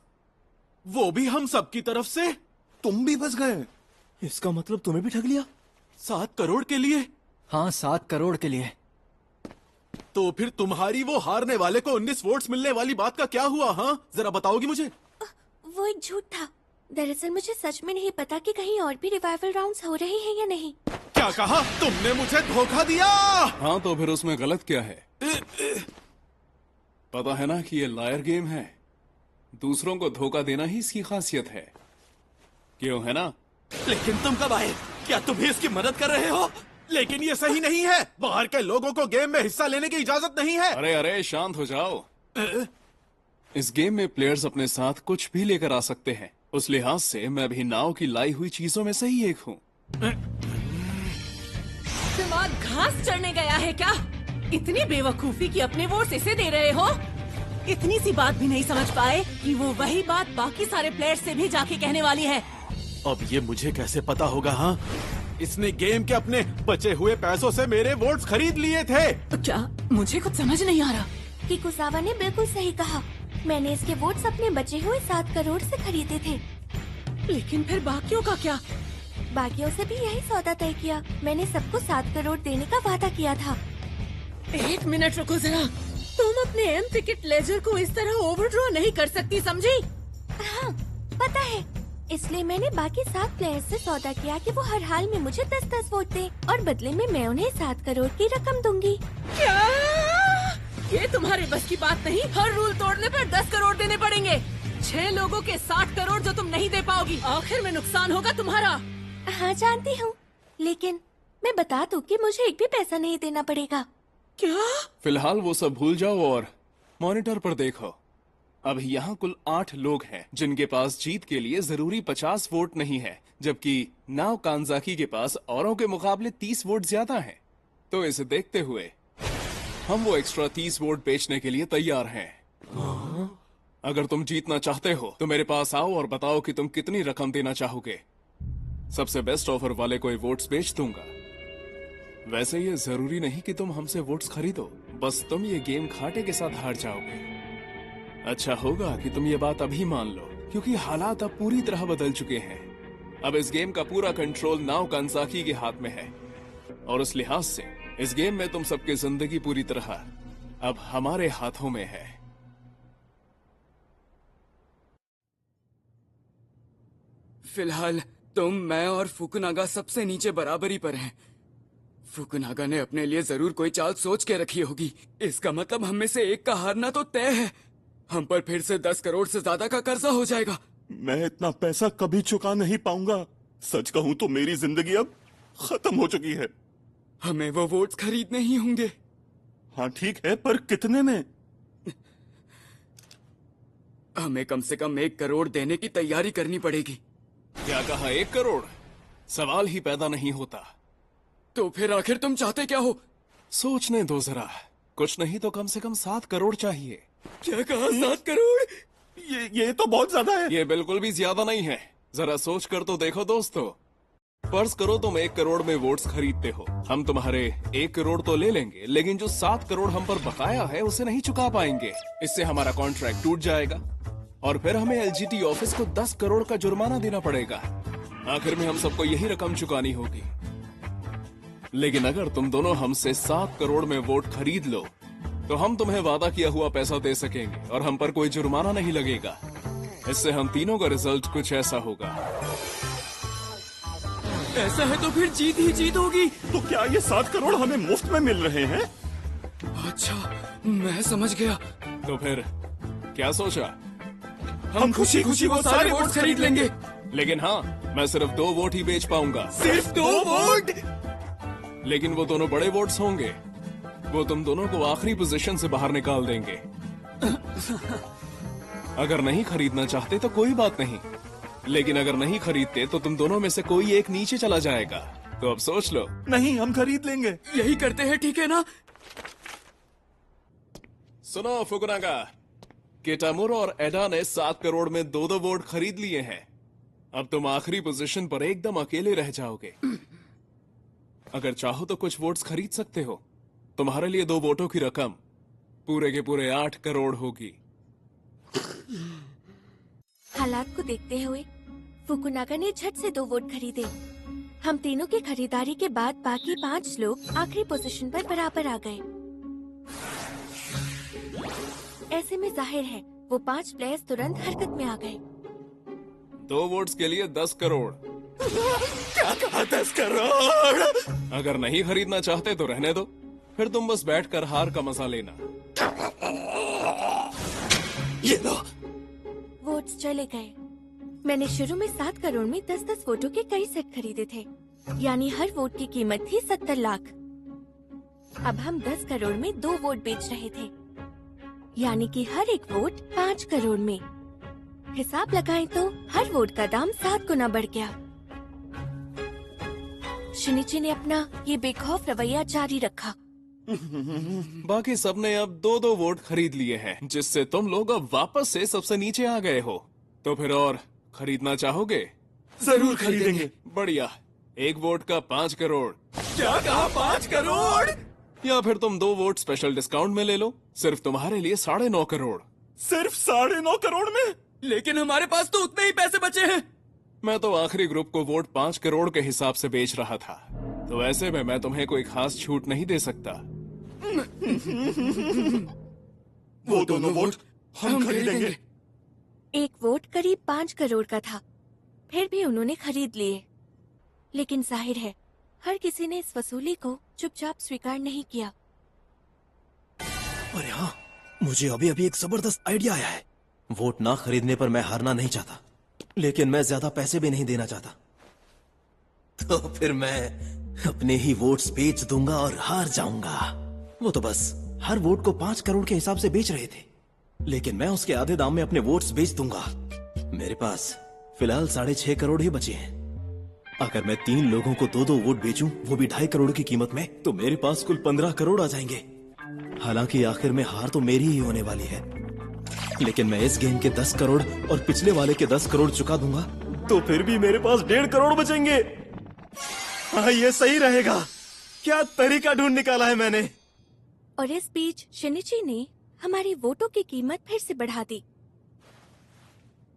वो भी हम सब की तरफ से? तुम भी बच गए? इसका मतलब तुम्हें भी ठग लिया? 7 करोड़ के लिए? हाँ, 7 करोड़ के लिए। तो फिर तुम्हारी वो हारने वाले को 19 वोट्स मिलने वाली बात का क्या हुआ? हाँ, जरा बताओगी मुझे? वो एक झूठ था। दरअसल मुझे सच में नहीं पता कि कहीं और भी रिवाइवल राउंड्स हो रहे हैं या नहीं। क्या कहा? तुमने मुझे धोखा दिया? हाँ, तो फिर उसमें गलत क्या है? पता है ना कि ये लायर गेम है। दूसरों को धोखा देना ही इसकी खासियत है। क्यों, है ना? लेकिन तुम कब आए? क्या तुम भी इसकी मदद कर रहे हो? लेकिन ये सही नहीं है। बाहर के लोगों को गेम में हिस्सा लेने की इजाजत नहीं है। अरे अरे, शांत हो जाओ। इस गेम में प्लेयर्स अपने साथ कुछ भी लेकर आ सकते हैं। उस लिहाज से मैं भी नाव की लाई हुई चीजों में से ही एक हूँ। दिमाग घास चढ़ने गया है क्या? इतनी बेवकूफी कि अपने वोट इसे दे रहे हो? इतनी सी बात भी नहीं समझ पाए कि वो वही बात बाकी सारे प्लेयर्स से भी जाके कहने वाली है। अब ये मुझे कैसे पता होगा? हाँ, इसने गेम के अपने बचे हुए पैसों से मेरे वोट्स खरीद लिए थे। क्या? मुझे कुछ समझ नहीं आ रहा। किकुसावा ने बिल्कुल सही कहा। मैंने इसके वोट्स अपने बचे हुए 7 करोड़ से खरीदे थे। लेकिन फिर बाकियों का क्या? बाकियों से भी यही सौदा तय किया। मैंने सबको 7 करोड़ देने का वादा किया था। 1 मिनट रुको जरा। तुम अपने एम टिकट लेजर को इस तरह ओवरड्रॉ नहीं कर सकती, समझी? हाँ, पता है। इसलिए मैंने बाकी 7 प्लेयर्स से सौदा किया कि वो हर हाल में मुझे 10-10 वोट दें और बदले में मैं उन्हें 7 करोड़ की रकम दूंगी। क्या? ये तुम्हारे बस की बात नहीं। हर रूल तोड़ने पर 10 करोड़ देने पड़ेंगे। 6 लोगों के 60 करोड़ जो तुम नहीं दे पाओगी। आखिर में नुकसान होगा तुम्हारा। हाँ, जानती हूँ, लेकिन मैं बता दूँ कि मुझे एक भी पैसा नहीं देना पड़ेगा। क्या? फिलहाल वो सब भूल जाओ और मॉनिटर पर देखो। अभी यहाँ कुल 8 लोग हैं जिनके पास जीत के लिए जरूरी 50 वोट नहीं है, जबकि नाव कांजाकी के पास औरों के मुकाबले 30 वोट ज्यादा हैं। तो इसे देखते हुए हम वो एक्स्ट्रा 30 वोट बेचने के लिए तैयार हैं। अगर तुम जीतना चाहते हो तो मेरे पास आओ और बताओ कि तुम कितनी रकम देना चाहोगे। सबसे बेस्ट ऑफर वाले को वोट्स बेच दूंगा। वैसे ये जरूरी नहीं कि तुम हमसे वोट्स खरीदो, बस तुम ये गेम खाटे के साथ हार जाओगे। अच्छा होगा कि तुम ये बात अभी मान लो, क्योंकि हालात अब पूरी तरह बदल चुके हैं। अब इस गेम का पूरा कंट्रोल नाव कांजाकी के हाथ में है और उस लिहाज से इस गेम में तुम सबकी जिंदगी पूरी तरह अब हमारे हाथों में है। फिलहाल तुम, मैं और फुकुनागा सबसे नीचे बराबरी पर हैं। फुकुनागा ने अपने लिए जरूर कोई चाल सोच के रखी होगी। इसका मतलब हम में से एक का हारना तो तय है। हम पर फिर से 10 करोड़ से ज्यादा का कर्जा हो जाएगा। मैं इतना पैसा कभी चुका नहीं पाऊंगा। सच कहूं तो मेरी जिंदगी अब खत्म हो चुकी है। हमें वो वोट्स खरीदने ही होंगे। हाँ ठीक है, पर कितने में? हमें कम से कम 1 करोड़ देने की तैयारी करनी पड़ेगी। क्या कहा? 1 करोड़? सवाल ही पैदा नहीं होता। तो फिर आखिर तुम चाहते क्या हो? सोचने दो जरा। कुछ नहीं तो कम से कम 7 करोड़ चाहिए। क्या कहा? 7 करोड़? ये तो बहुत ज्यादा है। ये बिल्कुल भी ज्यादा नहीं है। जरा सोच कर तो देखो दोस्तों। फर्ज करो तुम 1 करोड़ में वोट्स खरीदते हो। हम तुम्हारे 1 करोड़ तो ले लेंगे, लेकिन जो 7 करोड़ हम पर बकाया है उसे नहीं चुका पाएंगे। इससे हमारा कॉन्ट्रैक्ट टूट जाएगा और फिर हमें एलजीटी ऑफिस को 10 करोड़ का जुर्माना देना पड़ेगा। आखिर में हम सबको यही रकम चुकानी होगी। लेकिन अगर तुम दोनों हमसे 7 करोड़ में वोट खरीद लो तो हम तुम्हें वादा किया हुआ पैसा दे सकेंगे और हम पर कोई जुर्माना नहीं लगेगा। इससे हम तीनों का रिजल्ट कुछ ऐसा होगा। ऐसा है तो फिर जीत ही जीत होगी। तो क्या ये 7 करोड़ हमें मुफ्त में मिल रहे हैं? अच्छा, मैं समझ गया। तो फिर क्या सोचा? हम खुशी खुशी वो सारे वोट खरीद लेंगे। लेकिन हाँ, मैं सिर्फ 2 वोट ही बेच पाऊंगा। सिर्फ 2 वोट? लेकिन वो दोनों बड़े वोट्स होंगे। वो तुम दोनों को आखिरी पोजीशन से बाहर निकाल देंगे। अगर नहीं खरीदना चाहते तो कोई बात नहीं, लेकिन अगर नहीं खरीदते तो तुम दोनों में से कोई एक नीचे चला जाएगा। तो अब सोच लो। नहीं, हम खरीद लेंगे। यही करते हैं, ठीक है ना? सुनो फुकुनागा, किटामुरो और एडा ने 7 करोड़ में 2-2 वोट खरीद लिए हैं। अब तुम आखिरी पोजीशन पर एकदम अकेले रह जाओगे। अगर चाहो तो कुछ वोट्स खरीद सकते हो। तुम्हारे लिए 2 वोटों की रकम पूरे के पूरे 8 करोड़ होगी। हालात को देखते हुए फुकुनागा ने झट से 2 वोट खरीदे। हम तीनों की खरीदारी के बाद बाकी 5 लोग आखिरी पोजीशन पर बराबर आ गए। ऐसे में जाहिर है वो 5 प्लेयर्स तुरंत हरकत में आ गए। 2 वोट्स के लिए 10 करोड़। क्या कहा 10 करोड़? अगर नहीं खरीदना चाहते तो रहने दो, फिर तुम बस बैठकर हार का मजा लेना। ये लो। वोट्स चले गए। मैंने शुरू में 7 करोड़ में 10-10 वोटों के कई सेट खरीदे थे, यानी हर वोट की कीमत थी 70 लाख। अब हम 10 करोड़ में 2 वोट बेच रहे थे, यानी कि हर एक वोट 5 करोड़ में। हिसाब लगाएं तो हर वोट का दाम 7 गुना बढ़ गया। शिनिची ने अपना ये बेखौफ रवैया जारी रखा। बाकी सबने अब 2-2 वोट खरीद लिए हैं, जिससे तुम लोग अब वापस से सबसे नीचे आ गए हो। तो फिर और खरीदना चाहोगे? जरूर खरीदेंगे। बढ़िया। 1 वोट का 5 करोड़। क्या कहा? 5 करोड़? या फिर तुम 2 वोट स्पेशल डिस्काउंट में ले लो, सिर्फ तुम्हारे लिए 9.5 करोड़। सिर्फ 9.5 करोड़ में? लेकिन हमारे पास तो उतने ही पैसे बचे हैं। मैं तो आखिरी ग्रुप को वोट 5 करोड़ के हिसाब से बेच रहा था, तो ऐसे में मैं तुम्हें कोई खास छूट नहीं दे सकता। वो दोनों वोट हम खरीदेंगे। 1 वोट करीब 5 करोड़ का था, फिर भी उन्होंने खरीद लिए। लेकिन जाहिर है हर किसी ने इस वसूली को चुपचाप स्वीकार नहीं किया। अरे हाँ, मुझे अभी अभी एक जबरदस्त आइडिया आया है। वोट ना खरीदने पर मैं हारना नहीं चाहता, लेकिन मैं ज्यादा पैसे भी नहीं देना चाहता। तो फिर मैं अपने ही वोट्स बेच दूंगा और हार जाऊंगा। वो तो बस हर वोट को 5 करोड़ के हिसाब से बेच रहे थे, लेकिन मैं उसके आधे दाम में अपने वोट्स बेच दूंगा। मेरे पास फिलहाल 6.5 करोड़ ही बचे हैं। अगर मैं 3 लोगों को 2-2 वोट बेचूं, वो भी 2.5 करोड़ की कीमत में, तो मेरे पास कुल 15 करोड़ आ जाएंगे। हालांकि आखिर में हार तो मेरी ही होने वाली है, लेकिन मैं इस गेम के 10 करोड़ और पिछले वाले के 10 करोड़ चुका दूंगा, तो फिर भी मेरे पास 1.5 करोड़ बचेंगे। हाँ, ये सही रहेगा। क्या तरीका ढूंढ निकाला है मैंने। और इस बीच शिनिची ने हमारी वोटों की कीमत फिर से बढ़ा दी।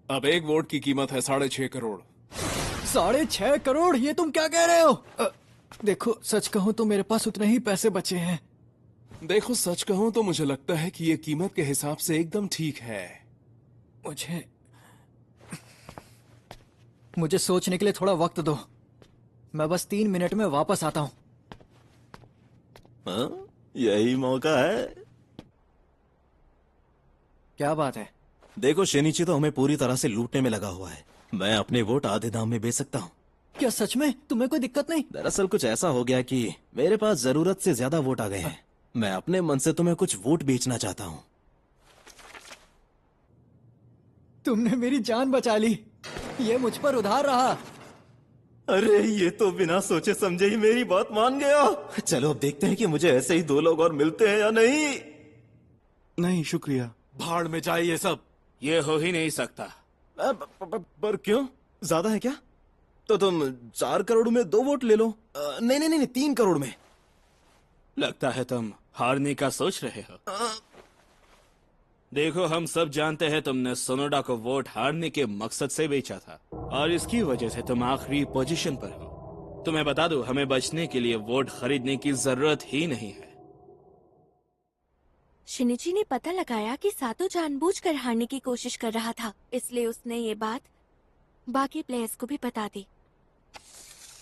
अब 1 वोट की कीमत है 6.5 करोड़। 6.5 करोड़? ये तुम क्या कह रहे हो? देखो, सच कहूं तो मेरे पास उतने ही पैसे बचे हैं। देखो, सच कहूं तो मुझे लगता है कि ये कीमत के हिसाब से एकदम ठीक है। मुझे सोचने के लिए थोड़ा वक्त दो। मैं बस 3 मिनट में वापस आता हूँ। यही मौका है। क्या बात है? देखो, शेनिची तो हमें पूरी तरह से लूटने में लगा हुआ है। मैं अपने वोट आधे दाम में बेच सकता हूँ। क्या सच में? तुम्हें कोई दिक्कत नहीं? दरअसल कुछ ऐसा हो गया कि मेरे पास जरूरत से ज्यादा वोट आ गए हैं। मैं अपने मन से तुम्हें कुछ वोट बेचना चाहता हूँ। तुमने मेरी जान बचा ली। ये मुझ पर उधार रहा। अरे, ये तो बिना सोचे समझे ही मेरी बात मान गया। चलो अब देखते हैं कि मुझे ऐसे ही 2 लोग और मिलते हैं या नहीं। नहीं शुक्रिया। भाड़ में जाए ये सब। ये हो ही नहीं सकता। पर क्यों? ज्यादा है क्या? तो तुम 4 करोड़ में 2 वोट ले लो। नहीं नहीं नहीं, 3 करोड़ में। लगता है तुम हारने का सोच रहे हो। देखो, हम सब जानते हैं तुमने सोनोडा को वोट हारने के मकसद से बेचा था और इसकी वजह से तुम आखिरी पोजीशन पर हो। तुम्हें बता दूं, हमें बचने के लिए वोट खरीदने की जरूरत ही नहीं है। शिनिची ने पता लगाया कि सातो जानबूझकर हारने की कोशिश कर रहा था, इसलिए उसने ये बात बाकी प्लेयर्स को भी बता दी।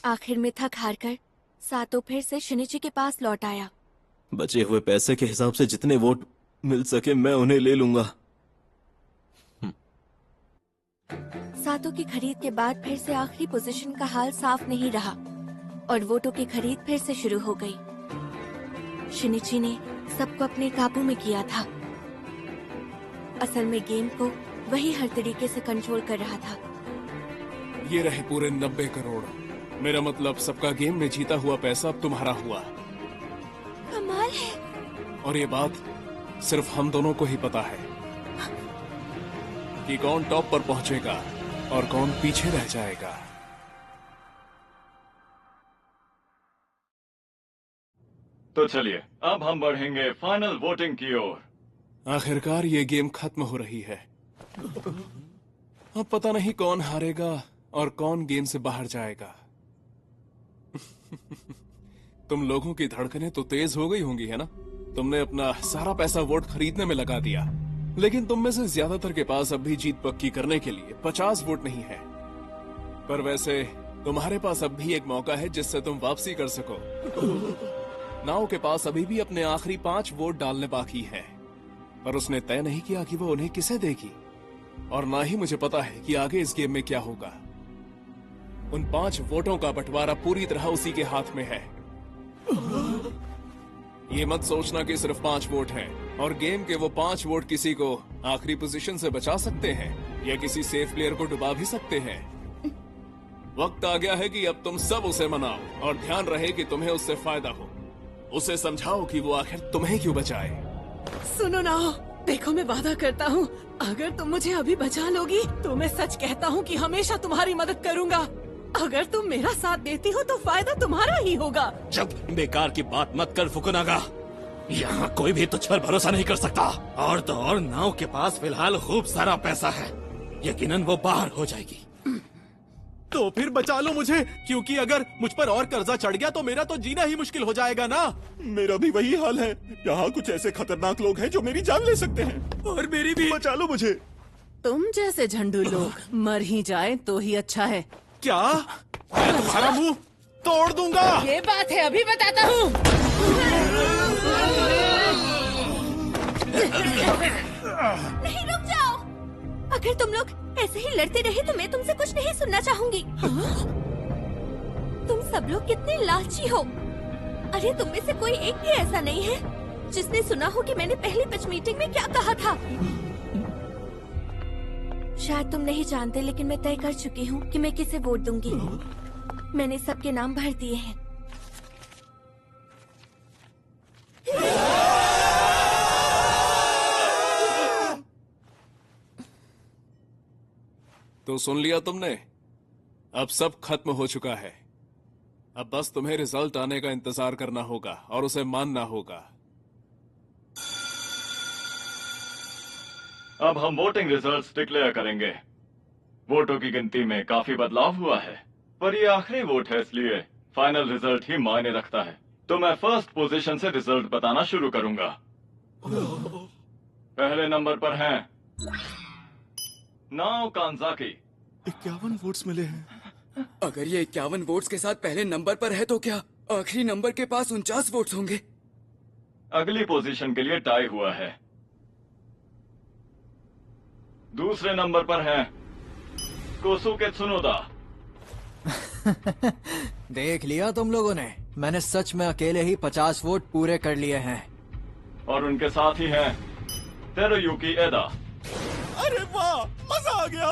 आखिर में थक हारकर सातो फिर से शिनिची के पास लौट आया। बचे हुए पैसे के हिसाब से जितने वोट मिल सके मैं उन्हें ले लूंगा। सातो की खरीद के बाद फिर से आखिरी पोजीशन का हाल साफ नहीं रहा और वोटों की खरीद फिर से शुरू हो गई। शिनिची ने सबको अपने काबू में किया था। असल में गेम को वही हर तरीके से कंट्रोल कर रहा था। ये रहे पूरे 90 करोड़। मेरा मतलब सबका गेम में जीता हुआ पैसा अब तुम्हारा हुआ। कमाल है। और ये बात सिर्फ हम दोनों को ही पता है कि कौन टॉप पर पहुंचेगा और कौन पीछे रह जाएगा। तो चलिए अब हम बढ़ेंगे फाइनल वोटिंग की ओर। आखिरकार ये गेम खत्म हो रही है। अब पता नहीं कौन हारेगा और कौन गेम से बाहर जाएगा। तुम लोगों की धड़कनें तो तेज हो गई होंगी, है ना? तुमने अपना सारा पैसा वोट खरीदने में लगा दिया, लेकिन तुम में से ज्यादातर के पास अब भी जीत पक्की करने के लिए 50 वोट नहीं है। पर वैसे तुम्हारे पास अब भी एक मौका है जिससे तुम वापसी कर सको। नाओ के पास अभी भी अपने आखिरी 5 वोट डालने बाकी हैं, पर उसने तय नहीं किया कि वो उन्हें किसे देगी, और ना ही मुझे पता है कि आगे इस गेम में क्या होगा। उन 5 वोटों का बंटवारा पूरी तरह उसी के हाथ में है। ये मत सोचना कि सिर्फ 5 वोट हैं और गेम के वो 5 वोट किसी को आखिरी पोजीशन से बचा सकते हैं या किसी सेफ प्लेयर को डुबा भी सकते हैं। वक्त आ गया है कि अब तुम सब उसे मनाओ और ध्यान रहे कि तुम्हें उससे फायदा हो। उसे समझाओ कि वो आखिर तुम्हें क्यों बचाए। सुनो ना, देखो मैं वादा करता हूँ, अगर तुम मुझे अभी बचा लोगी तो मैं सच कहता हूँ कि हमेशा तुम्हारी मदद करूँगा। अगर तुम मेरा साथ देती हो तो फायदा तुम्हारा ही होगा। जब बेकार की बात मत कर फुकुनागा, यहाँ कोई भी तुझ पर भरोसा नहीं कर सकता। और तो और नाव के पास फिलहाल खूब सारा पैसा है, यकीनन वो बाहर हो जाएगी। तो फिर बचा लो मुझे, क्योंकि अगर मुझ पर और कर्जा चढ़ गया तो मेरा तो जीना ही मुश्किल हो जाएगा ना। मेरा भी वही हाल है। यहाँ कुछ ऐसे खतरनाक लोग हैं जो मेरी जान ले सकते हैं। और मेरी भी। बचा लो मुझे। तुम जैसे झंडू लोग मर ही जाए तो ही अच्छा है। क्या? मैं तुम्हारा मुंह तोड़ दूंगा। ये बात है, अभी बताता हूँ। नहीं, रुक जाओ। अगर तुम लोग ऐसे ही लड़ते रहे तो मैं तुमसे कुछ नहीं सुनना चाहूंगी। तुम सब लोग कितने लालची हो। अरे तुम में से कोई एक भी ऐसा नहीं है जिसने सुना हो कि मैंने पहली पिच मीटिंग में क्या कहा था। शायद तुम नहीं जानते, लेकिन मैं तय कर चुकी हूँ कि मैं किसे वोट दूंगी। मैंने सबके नाम भर दिए हैं। तो सुन लिया तुमने, अब सब खत्म हो चुका है। अब बस तुम्हें रिजल्ट आने का इंतजार करना होगा और उसे मानना होगा। अब हम वोटिंग रिजल्ट्स डिक्लेयर करेंगे। वोटों की गिनती में काफी बदलाव हुआ है, पर ये आखिरी वोट है, इसलिए फाइनल रिजल्ट ही मायने रखता है। तो मैं फर्स्ट पोजीशन से रिजल्ट बताना शुरू करूंगा। पहले नंबर पर हैं नाओ कांजाकी। 51 वोट्स मिले हैं। अगर ये 51 वोट्स के साथ पहले नंबर पर है तो क्या आखिरी नंबर के पास 49 वोट्स होंगे? अगली पोजीशन के लिए टाई हुआ है। दूसरे नंबर पर है कोसुके त्सुनोदा। देख लिया तुम लोगों ने, मैंने सच में अकेले ही 50 वोट पूरे कर लिए हैं। और उनके साथ ही हैं तेरुयुकी एदा। अरे वाह, मजा आ गया।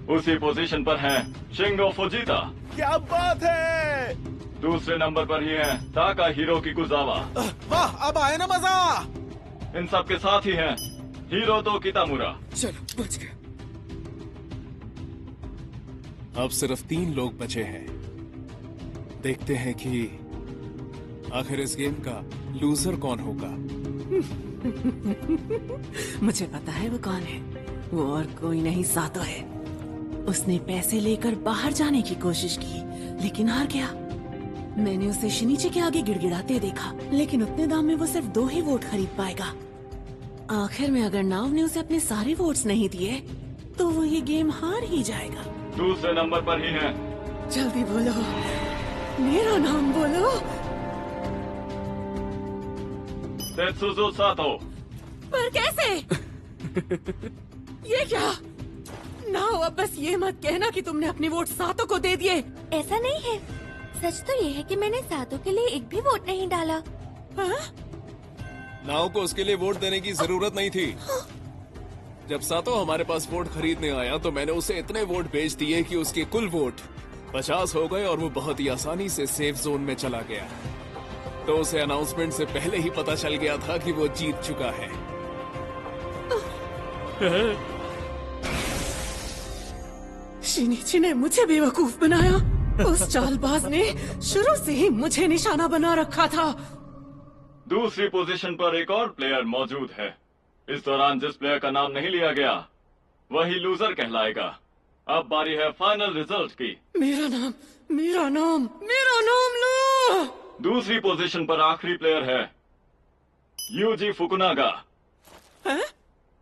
उसी पोजीशन पर हैं शिंगो फुजिता। क्या बात है। दूसरे नंबर पर ही हैं ताका हिरोकी कुजावा। वाह, अब आए ना मजा। इन सब के साथ ही हैं हिरोतो कितामुरा। चलो बच गए। अब सिर्फ 3 लोग बचे हैं। देखते हैं कि आखिर इस गेम का लूजर कौन होगा। मुझे पता है वो कौन है। वो और कोई नहीं, सातो है। उसने पैसे लेकर बाहर जाने की कोशिश की, लेकिन हार गया। मैंने उसे शिनीचे के आगे गिड़गिड़ाते देखा, लेकिन उतने दाम में वो सिर्फ 2 ही वोट खरीद पाएगा। आखिर में अगर नाव ने उसे अपने सारे वोट्स नहीं दिए, तो वो ये गेम हार ही जाएगा। दूसरे नंबर पर ही है। जल्दी बोलो, मेरा नाम बोलो। तेत्सुजो सातो। पर कैसे? ये क्या? नाओ, अब बस ये मत कहना कि तुमने अपने वोट सातो को दे दिए। ऐसा नहीं है। सच तो ये है कि मैंने सातो के लिए एक भी वोट नहीं डाला। हाँ? नाओ को उसके लिए वोट देने की जरूरत नहीं थी। जब सातो हमारे पास वोट खरीदने आया तो मैंने उसे इतने वोट बेच दिए कि उसके कुल वोट 50 हो गए और वो बहुत ही आसानी से सेफ जोन में चला गया। तो उसे अनाउंसमेंट से पहले ही पता चल गया था कि वो जीत चुका है। शिनीची ने मुझे बेवकूफ बनाया। उस चालबाज ने शुरू से ही मुझे निशाना बना रखा था। दूसरी पोजीशन पर एक और प्लेयर मौजूद है। इस दौरान जिस प्लेयर का नाम नहीं लिया गया वही लूजर कहलाएगा। अब बारी है फाइनल रिजल्ट की। मेरा नाम, मेरा नाम, मेरा नाम लो। दूसरी पोजीशन पर आखिरी प्लेयर है यूजी फुकुनागा। है?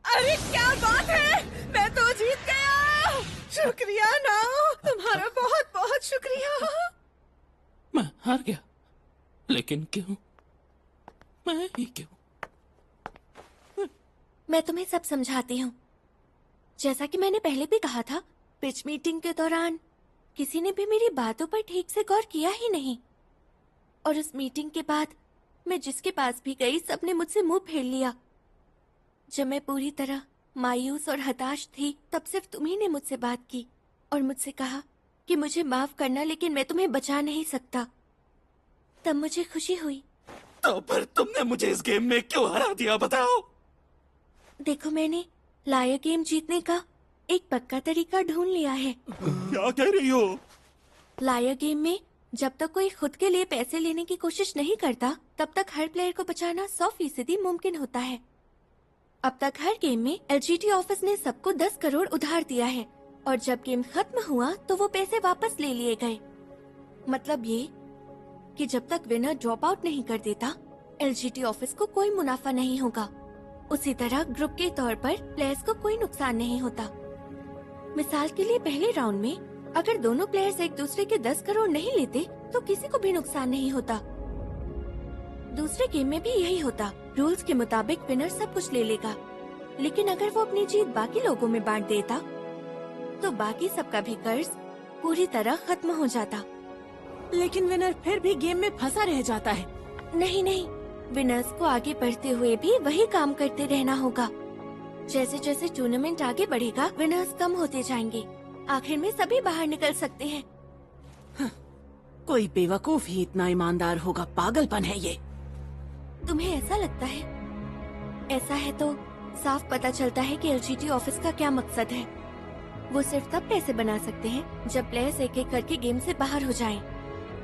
अरे क्या बात है, मैं तो जीत गया। शुक्रिया नाओ, तुम्हारा बहुत बहुत शुक्रिया। मैं हार गया, लेकिन क्यों? मैं ही क्यों? मैं तुम्हें सब समझाती हूँ। जैसा कि मैंने पहले भी कहा था, पिच मीटिंग के दौरान किसी ने भी मेरी बातों पर ठीक से गौर किया ही नहीं। और उस मीटिंग के बाद मैं जिसके पास भी गई, सबने मुझसे मुंह फेर लिया। जब मैं पूरी तरह मायूस और हताश थी, तब सिर्फ तुम्ही ने मुझसे बात की और मुझसे कहा कि मुझे माफ करना, लेकिन मैं तुम्हें बचा नहीं सकता। तब मुझे खुशी हुई। तो फिर तुमने मुझे इस गेम में क्यों हरा दिया, बताओ? देखो, मैंने लायर गेम जीतने का एक पक्का तरीका ढूंढ लिया है। क्या कह रही हो? लायर गेम में जब तक कोई खुद के लिए पैसे लेने की कोशिश नहीं करता, तब तक हर प्लेयर को बचाना 100% मुमकिन होता है। अब तक हर गेम में एलजीटी ऑफिस ने सबको 10 करोड़ उधार दिया है, और जब गेम खत्म हुआ तो वो पैसे वापस ले लिए गए। मतलब ये कि जब तक विनर ड्रॉप आउट नहीं कर देता, एलजीटी ऑफिस को कोई मुनाफा नहीं होगा। उसी तरह ग्रुप के तौर पर प्लेयर्स को कोई नुकसान नहीं होता। मिसाल के लिए, पहले राउंड में अगर दोनों प्लेयर्स एक दूसरे के 10 करोड़ नहीं लेते तो किसी को भी नुकसान नहीं होता। दूसरे गेम में भी यही होता। रूल्स के मुताबिक विनर सब कुछ ले लेगा, लेकिन अगर वो अपनी जीत बाकी लोगों में बांट देता तो बाकी सबका भी कर्ज पूरी तरह खत्म हो जाता। लेकिन विनर फिर भी गेम में फंसा रह जाता है। नहीं नहीं, विनर्स को आगे बढ़ते हुए भी वही काम करते रहना होगा। जैसे जैसे टूर्नामेंट आगे बढ़ेगा, विनर्स कम होते जाएंगे। आखिर में सभी बाहर निकल सकते हैं। कोई बेवकूफ ही इतना ईमानदार होगा। पागलपन है ये। तुम्हें ऐसा लगता है? ऐसा है तो साफ पता चलता है कि एलजीटी ऑफिस का क्या मकसद है। वो सिर्फ तब पैसे बना सकते हैं जब प्लेयर्स एक एक करके गेम से बाहर हो जाएं।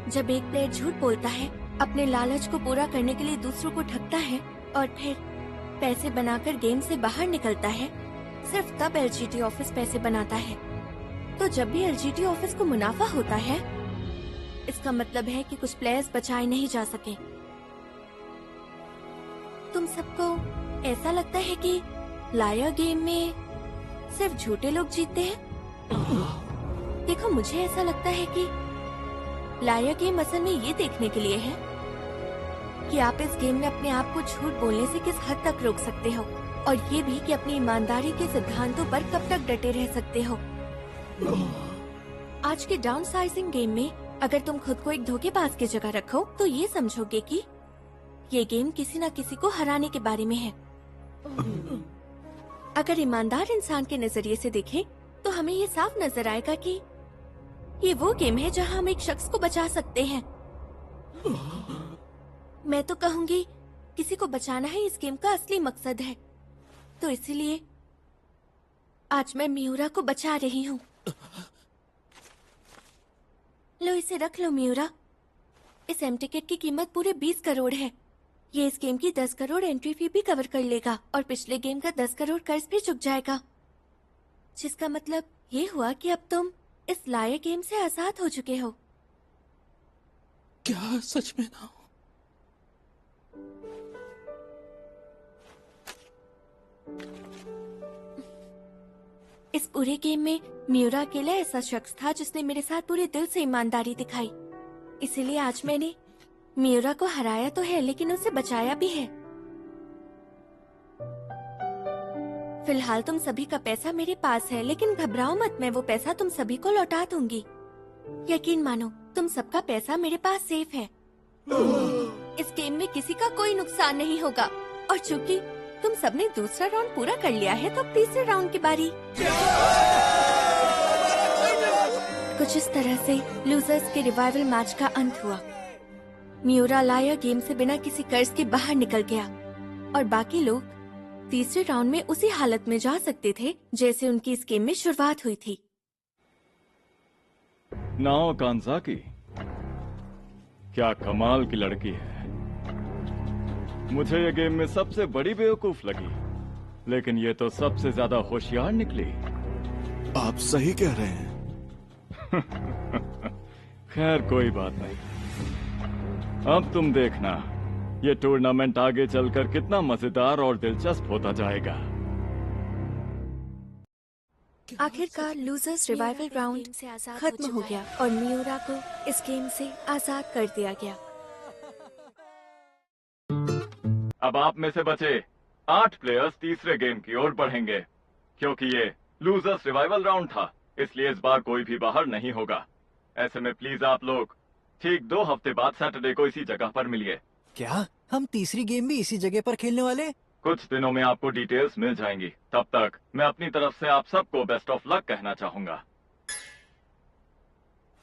जब एक प्लेयर झूठ बोलता है, अपने लालच को पूरा करने के लिए दूसरों को ठगता है और फिर पैसे बनाकर गेम से बाहर निकलता है, सिर्फ तब एलजीटी ऑफिस पैसे बनाता है। तो जब भी एलजीटी ऑफिस को मुनाफा होता है, इसका मतलब है कि कुछ प्लेयर्स बचाए नहीं जा सके। तुम सबको ऐसा लगता है कि लायर गेम में सिर्फ झूठे लोग जीतते हैं? देखो, मुझे ऐसा लगता है कि लायर गेम असल में ये देखने के लिए है कि आप इस गेम में अपने आप को झूठ बोलने से किस हद तक रोक सकते हो, और ये भी कि अपनी ईमानदारी के सिद्धांतों पर कब तक डटे रह सकते हो। आज के डाउन साइजिंग गेम में अगर तुम खुद को एक धोखेबाज की जगह रखो तो ये समझोगे कि ये गेम किसी न किसी को हराने के बारे में है। अगर ईमानदार इंसान के नजरिए से देखें तो हमें ये साफ नजर आएगा कि ये वो गेम है जहां हम एक शख्स को बचा सकते हैं। मैं तो कहूंगी किसी को बचाना ही इस गेम का असली मकसद है। तो इसीलिए आज मैं मियूरा को बचा रही हूँ। लो, इसे रख लो मियूरा। इस एम टिकट की कीमत पूरे 20 करोड़ है। ये इस गेम की 10 करोड़ एंट्री फी भी कवर कर लेगा और पिछले गेम का 10 करोड़ कर्ज भी चुक जाएगा, जिसका मतलब ये हुआ कि अब तुम इस लायर गेम से आजाद हो चुके हो। क्या सच में ना? इस पूरे गेम में म्यूरा अकेला ऐसा शख्स था जिसने मेरे साथ पूरे दिल से ईमानदारी दिखाई। इसीलिए आज मैंने म्यूरा को हराया तो है, लेकिन उसे बचाया भी है। फिलहाल तुम सभी का पैसा मेरे पास है, लेकिन घबराओ मत, मैं वो पैसा तुम सभी को लौटा दूंगी। यकीन मानो, तुम सबका पैसा मेरे पास सेफ है। इस गेम में किसी का कोई नुकसान नहीं होगा। और चूंकि तुम सबने दूसरा राउंड पूरा कर लिया है, तो अब तीसरे राउंड की बारी। कुछ इस तरह से लूजर्स के रिवाइवल मैच का अंत हुआ। म्यूरा लायर गेम से बिना किसी कर्ज के बाहर निकल गया और बाकी लोग तीसरे राउंड में उसी हालत में जा सकते थे जैसे उनकी इस गेम में शुरुआत हुई थी। नाओ कांजाकी, क्या कमाल की लड़की है। मुझे ये गेम में सबसे बड़ी बेवकूफ लगी, लेकिन ये तो सबसे ज्यादा होशियार निकली। आप सही कह रहे हैं। खैर कोई बात नहीं, अब तुम देखना ये टूर्नामेंट आगे चलकर कितना मजेदार और दिलचस्प होता जाएगा। आखिरकार लूजर्स रिवाइवल राउंड खत्म हो गया और म्यूरा को इस गेम से आजाद कर दिया गया। अब आप में से बचे 8 प्लेयर्स तीसरे गेम की ओर बढ़ेंगे। क्योंकि ये लूजर्स रिवाइवल राउंड था, इसलिए इस बार कोई भी बाहर नहीं होगा। ऐसे में प्लीज आप लोग ठीक 2 हफ्ते बाद सैटरडे को इसी जगह पर मिलिए। क्या हम तीसरी गेम भी इसी जगह पर खेलने वाले? कुछ दिनों में आपको डिटेल्स मिल जाएंगी। तब तक मैं अपनी तरफ से आप सबको बेस्ट ऑफ लक कहना चाहूंगा।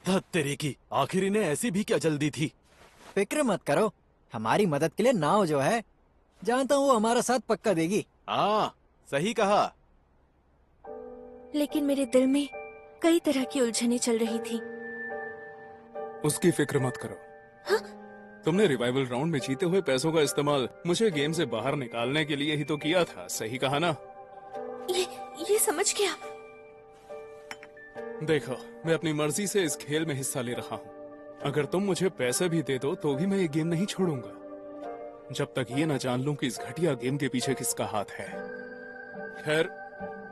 तेरी की, आखिर इन्हें ऐसी भी क्या जल्दी थी? फिक्र मत करो, हमारी मदद के लिए नाव जो है, जानता हूँ वो हमारा साथ पक्का देगी। हाँ, सही कहा। लेकिन मेरे दिल में कई तरह की उलझनें चल रही थी। उसकी फिक्र मत करो। हाँ? तुमने रिवाइवल राउंड में जीते हुए पैसों का इस्तेमाल मुझे गेम से बाहर निकालने के लिए ही तो किया था, सही कहा ना? ये समझ गया। देखो, मैं अपनी मर्जी से इस खेल में हिस्सा ले रहा हूँ। अगर तुम मुझे पैसे भी दे दो तो भी मैं ये गेम नहीं छोड़ूंगा, जब तक ये न जान लूं कि इस घटिया गेम के पीछे किसका हाथ है। खैर,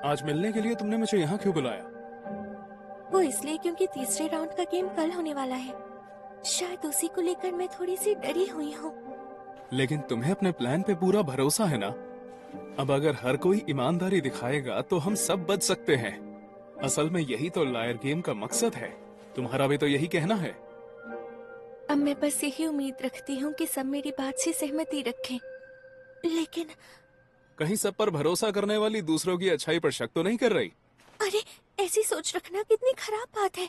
आज मिलने के लिए तुमने मुझे यहाँ क्यों बुलाया? वो इसलिए क्योंकि तीसरे राउंड का गेम कल होने वाला है। शायद उसी को लेकर मैं थोड़ी सी डरी हुई हूँ। लेकिन तुम्हें अपने प्लान पे पूरा भरोसा है ना? अब अगर हर कोई ईमानदारी दिखाएगा तो हम सब बच सकते हैं। असल में यही तो लायर गेम का मकसद है। तुम्हारा भी तो यही कहना है। अब मैं बस यही उम्मीद रखती हूँ कि सब मेरी बात से सहमति रखें। लेकिन कहीं सब पर भरोसा करने वाली दूसरों की अच्छाई पर शक तो नहीं कर रही? अरे, ऐसी सोच रखना कितनी खराब बात है।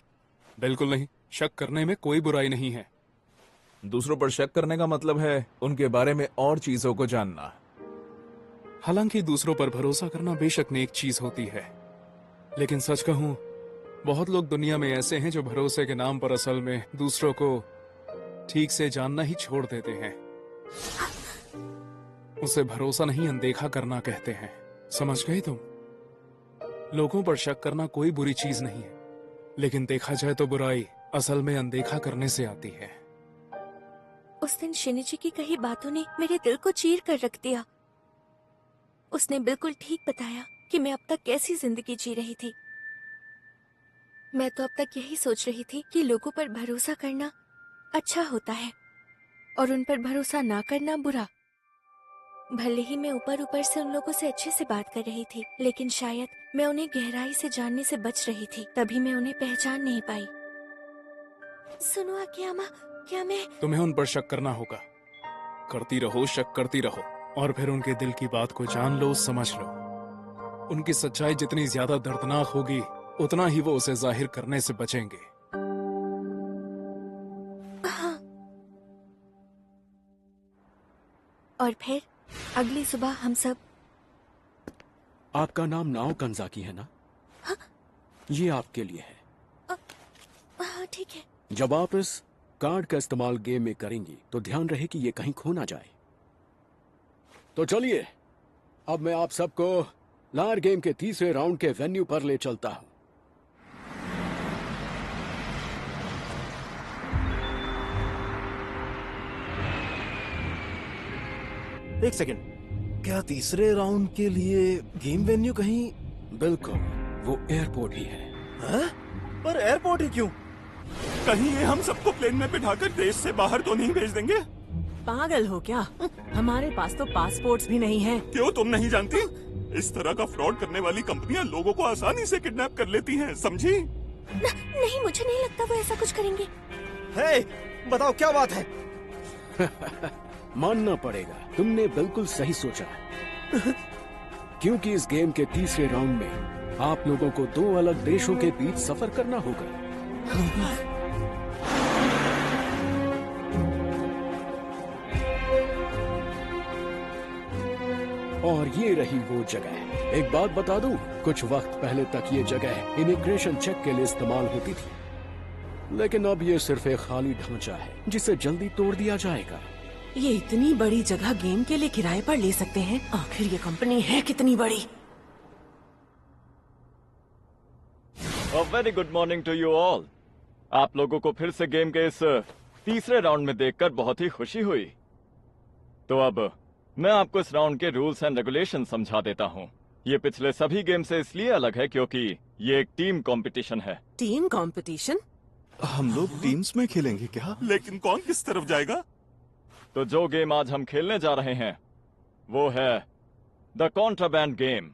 बिल्कुल नहीं, शक करने में कोई बुराई नहीं है। दूसरों पर शक करने का मतलब है उनके बारे में और चीजों को जानना। हालांकि दूसरों पर भरोसा करना बेशक नेक चीज होती है, लेकिन सच कहूं, बहुत लोग दुनिया में ऐसे हैं जो भरोसे के नाम पर असल में दूसरों को ठीक से जानना ही छोड़ देते हैं। उसे भरोसा नहीं, अनदेखा करना कहते हैं। समझ गए तुम? लोगों पर शक करना कोई बुरी चीज नहीं है, लेकिन देखा जाए तो बुराई असल में अनदेखा करने से आती है। उस दिन शिनिची की कही बातों ने मेरे दिल को चीर कर रख दिया। उसने बिल्कुल ठीक बताया कि मैं अब तक कैसी जिंदगी जी रही थी। मैं तो अब तक यही सोच रही थी कि लोगों पर भरोसा करना अच्छा होता है और उन पर भरोसा ना करना बुरा। भले ही मैं ऊपर ऊपर से उन लोगों से अच्छे से बात कर रही थी, लेकिन शायद मैं उन्हें गहराई से जानने से बच रही थी, तभी मैं उन्हें पहचान नहीं पाई। सुनो आकियामा, क्या मैं... तुम्हें उन पर शक करना होगा। करती रहो, शक करती रहो, और फिर उनके दिल की बात को जान लो, समझ लो। उनकी सच्चाई जितनी ज्यादा दर्दनाक होगी, उतना ही वो उसे जाहिर करने से बचेंगे। हाँ। और फिर अगली सुबह हम सब... आपका नाम नाओ कांजाकी है ना? हाँ? ये आपके लिए है। हाँ, ठीक है। जब आप इस कार्ड का इस्तेमाल गेम में करेंगी तो ध्यान रहे कि ये कहीं खो ना जाए। तो चलिए, अब मैं आप सबको लार गेम के तीसरे राउंड के वेन्यू पर ले चलता हूं। एक सेकंड, क्या तीसरे राउंड के लिए गेम वेन्यू कहीं? बिल्कुल, वो एयरपोर्ट ही है। हाँ? पर एयरपोर्ट ही क्यों? कहीं ये हम सबको प्लेन में बिठाकर देश से बाहर तो नहीं भेज देंगे? पागल हो क्या? हमारे पास तो पासपोर्ट्स भी नहीं है। क्यों, तुम नहीं जानती? इस तरह का फ्रॉड करने वाली कंपनियां लोगों को आसानी से किडनैप कर लेती हैं, समझी? नहीं, मुझे नहीं लगता वो ऐसा कुछ करेंगे। हे, बताओ क्या बात है? मानना पड़ेगा, तुमने बिल्कुल सही सोचा। क्योंकि इस गेम के तीसरे राउंड में आप लोगों को 2 अलग देशों के बीच सफर करना होगा। और ये रही वो जगह। एक बात बता दूं, कुछ वक्त पहले तक ये जगह इमिग्रेशन चेक के लिए इस्तेमाल होती थी, लेकिन अब ये सिर्फ एक खाली ढांचा है जिसे जल्दी तोड़ दिया जाएगा। ये इतनी बड़ी जगह गेम के लिए किराए पर ले सकते हैं? आखिर ये कंपनी है कितनी बड़ी? A very good morning to you all. आप लोगों को फिर से गेम के इस तीसरे राउंड में देखकर बहुत ही खुशी हुई। तो अब मैं आपको इस राउंड के रूल्स एंड रेगुलेशन समझा देता हूँ। ये पिछले सभी गेम से इसलिए अलग है क्योंकि ये एक टीम कंपटीशन है। Team competition? हम लोग टीम्स में खेलेंगे क्या? लेकिन कौन किस तरफ जाएगा? तो जो गेम आज हम खेलने जा रहे हैं वो है the contraband game.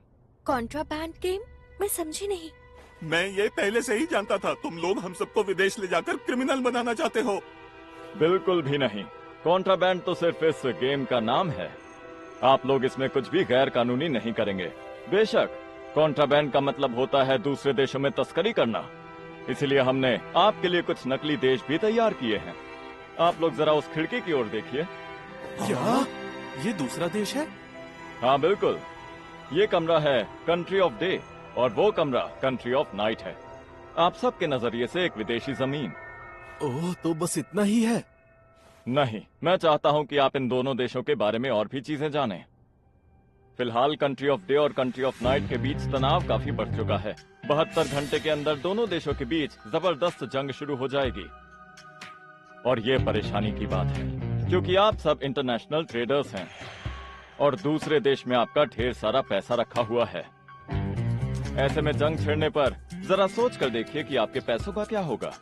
Contraband game? मैं समझी नहीं। मैं ये पहले से ही जानता था, तुम लोग हम सबको विदेश ले जाकर क्रिमिनल बनाना चाहते हो। बिल्कुल भी नहीं, कॉन्ट्राबैंड तो सिर्फ इस गेम का नाम है। आप लोग इसमें कुछ भी गैर कानूनी नहीं करेंगे। बेशक कॉन्ट्राबैंड का मतलब होता है दूसरे देशों में तस्करी करना, इसलिए हमने आपके लिए कुछ नकली देश भी तैयार किए हैं। आप लोग जरा उस खिड़की की ओर देखिए। क्या ये दूसरा देश है? हाँ बिल्कुल, ये कमरा है कंट्री ऑफ डे और वो कमरा कंट्री ऑफ नाइट है। आप सबके नजरिए से एक विदेशी जमीन। ओह, तो बस इतना ही है? नहीं, मैं चाहता हूं कि आप इन दोनों देशों के बारे में और भी चीजें जानें। फिलहाल कंट्री ऑफ डे और कंट्री ऑफ नाइट के बीच तनाव काफी बढ़ चुका है। 72 घंटे के अंदर दोनों देशों के बीच जबरदस्त जंग शुरू हो जाएगी। और ये परेशानी की बात है क्योंकि आप सब इंटरनेशनल ट्रेडर्स हैं और दूसरे देश में आपका ढेर सारा पैसा रखा हुआ है। ऐसे में जंग छेड़ने पर जरा सोच कर देखिए कि आपके पैसों का क्या होगा।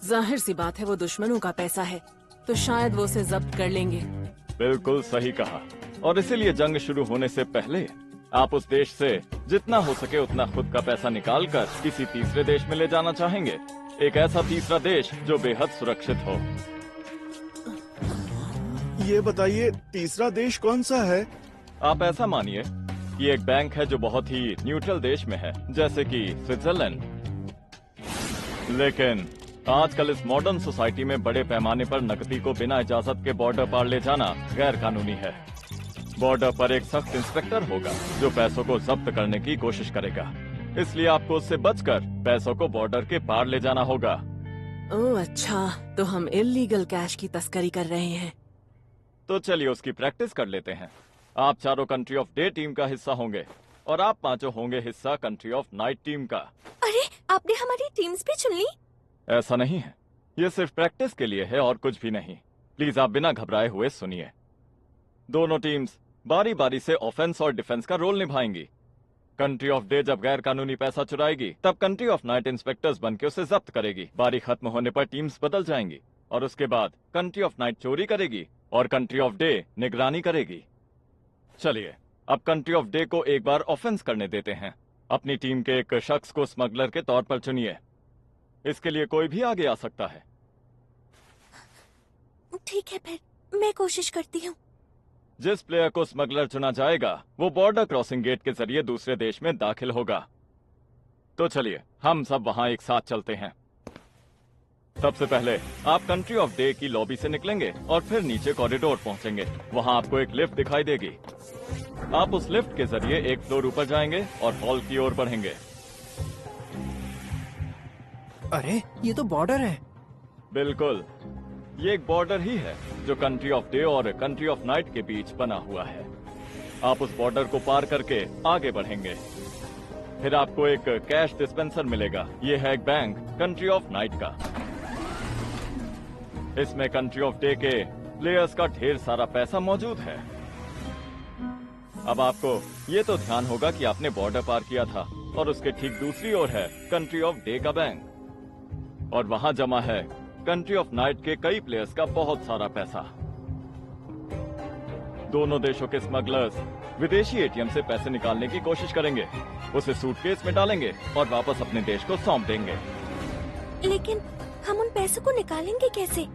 जाहिर सी बात है, वो दुश्मनों का पैसा है, तो शायद वो उसे जब्त कर लेंगे। बिल्कुल सही कहा। और इसीलिए जंग शुरू होने से पहले आप उस देश से जितना हो सके उतना खुद का पैसा निकाल कर किसी तीसरे देश में ले जाना चाहेंगे। एक ऐसा तीसरा देश जो बेहद सुरक्षित हो। ये बताइए, तीसरा देश कौन सा है? आप ऐसा मानिए कि एक बैंक है जो बहुत ही न्यूट्रल देश में है, जैसे कि स्विट्जरलैंड। लेकिन आजकल इस मॉडर्न सोसाइटी में बड़े पैमाने पर नकदी को बिना इजाजत के बॉर्डर पार ले जाना गैर कानूनी है। बॉर्डर पर एक सख्त इंस्पेक्टर होगा जो पैसों को जब्त करने की कोशिश करेगा, इसलिए आपको उससे बचकर पैसों को बॉर्डर के पार ले जाना होगा। ओह अच्छा, तो हम इल्लीगल कैश की तस्करी कर रहे हैं। तो चलिए उसकी प्रैक्टिस कर लेते हैं। आप चारों कंट्री ऑफ डे टीम का हिस्सा होंगे और आप पांचों होंगे हिस्सा कंट्री ऑफ नाइट टीम का। अरे, आपने हमारी टीम्स भी चुन ली? ऐसा नहीं है, ये सिर्फ प्रैक्टिस के लिए है और कुछ भी नहीं। प्लीज आप बिना घबराए हुए सुनिए। दोनों टीम्स बारी बारी से ऑफेंस और डिफेंस का रोल निभाएंगी। कंट्री ऑफ डे जब गैर कानूनी पैसा चुराएगी तब कंट्री ऑफ नाइट इंस्पेक्टर्स बनके उसे जब्त करेगी। बारी खत्म होने पर टीम्स बदल जाएंगी और उसके बाद कंट्री ऑफ नाइट चोरी करेगी और कंट्री ऑफ डे निगरानी करेगी। चलिए अब कंट्री ऑफ डे को एक बार ऑफेंस करने देते हैं। अपनी टीम के एक शख्स को स्मगलर के तौर पर चुनिए। इसके लिए कोई भी आगे आ सकता है। ठीक है, फिर मैं कोशिश करती हूँ। जिस प्लेयर को स्मगलर चुना जाएगा वो बॉर्डर क्रॉसिंग गेट के जरिए दूसरे देश में दाखिल होगा। तो चलिए हम सब वहां एक साथ चलते हैं। सबसे पहले आप कंट्री ऑफ डे की लॉबी से निकलेंगे और फिर नीचे कॉरिडोर पहुंचेंगे। वहां आपको एक लिफ्ट दिखाई देगी। आप उस लिफ्ट के जरिए एक फ्लोर ऊपर जाएंगे और हॉल की ओर बढ़ेंगे। अरे, ये तो बॉर्डर है। बिल्कुल, ये एक बॉर्डर ही है जो कंट्री ऑफ डे और कंट्री ऑफ नाइट के बीच बना हुआ है। आप उस बॉर्डर को पार करके आगे बढ़ेंगे। फिर आपको एक कैश डिस्पेंसर मिलेगा। ये है एक बैंक कंट्री ऑफ नाइट का। इसमें कंट्री ऑफ डे के प्लेयर्स का ढेर सारा पैसा मौजूद है। अब आपको ये तो ध्यान होगा कि आपने बॉर्डर पार किया था और उसके ठीक दूसरी ओर है कंट्री ऑफ डे का बैंक, और वहां जमा है कंट्री ऑफ नाइट के कई प्लेयर्स का बहुत सारा पैसा। दोनों देशों के स्मगलर्स विदेशी एटीएम से पैसे निकालने की कोशिश करेंगे, उसे सूटकेस में डालेंगे और वापस अपने देश को सौंप देंगे। लेकिन हम उन पैसों को निकालेंगे कैसे?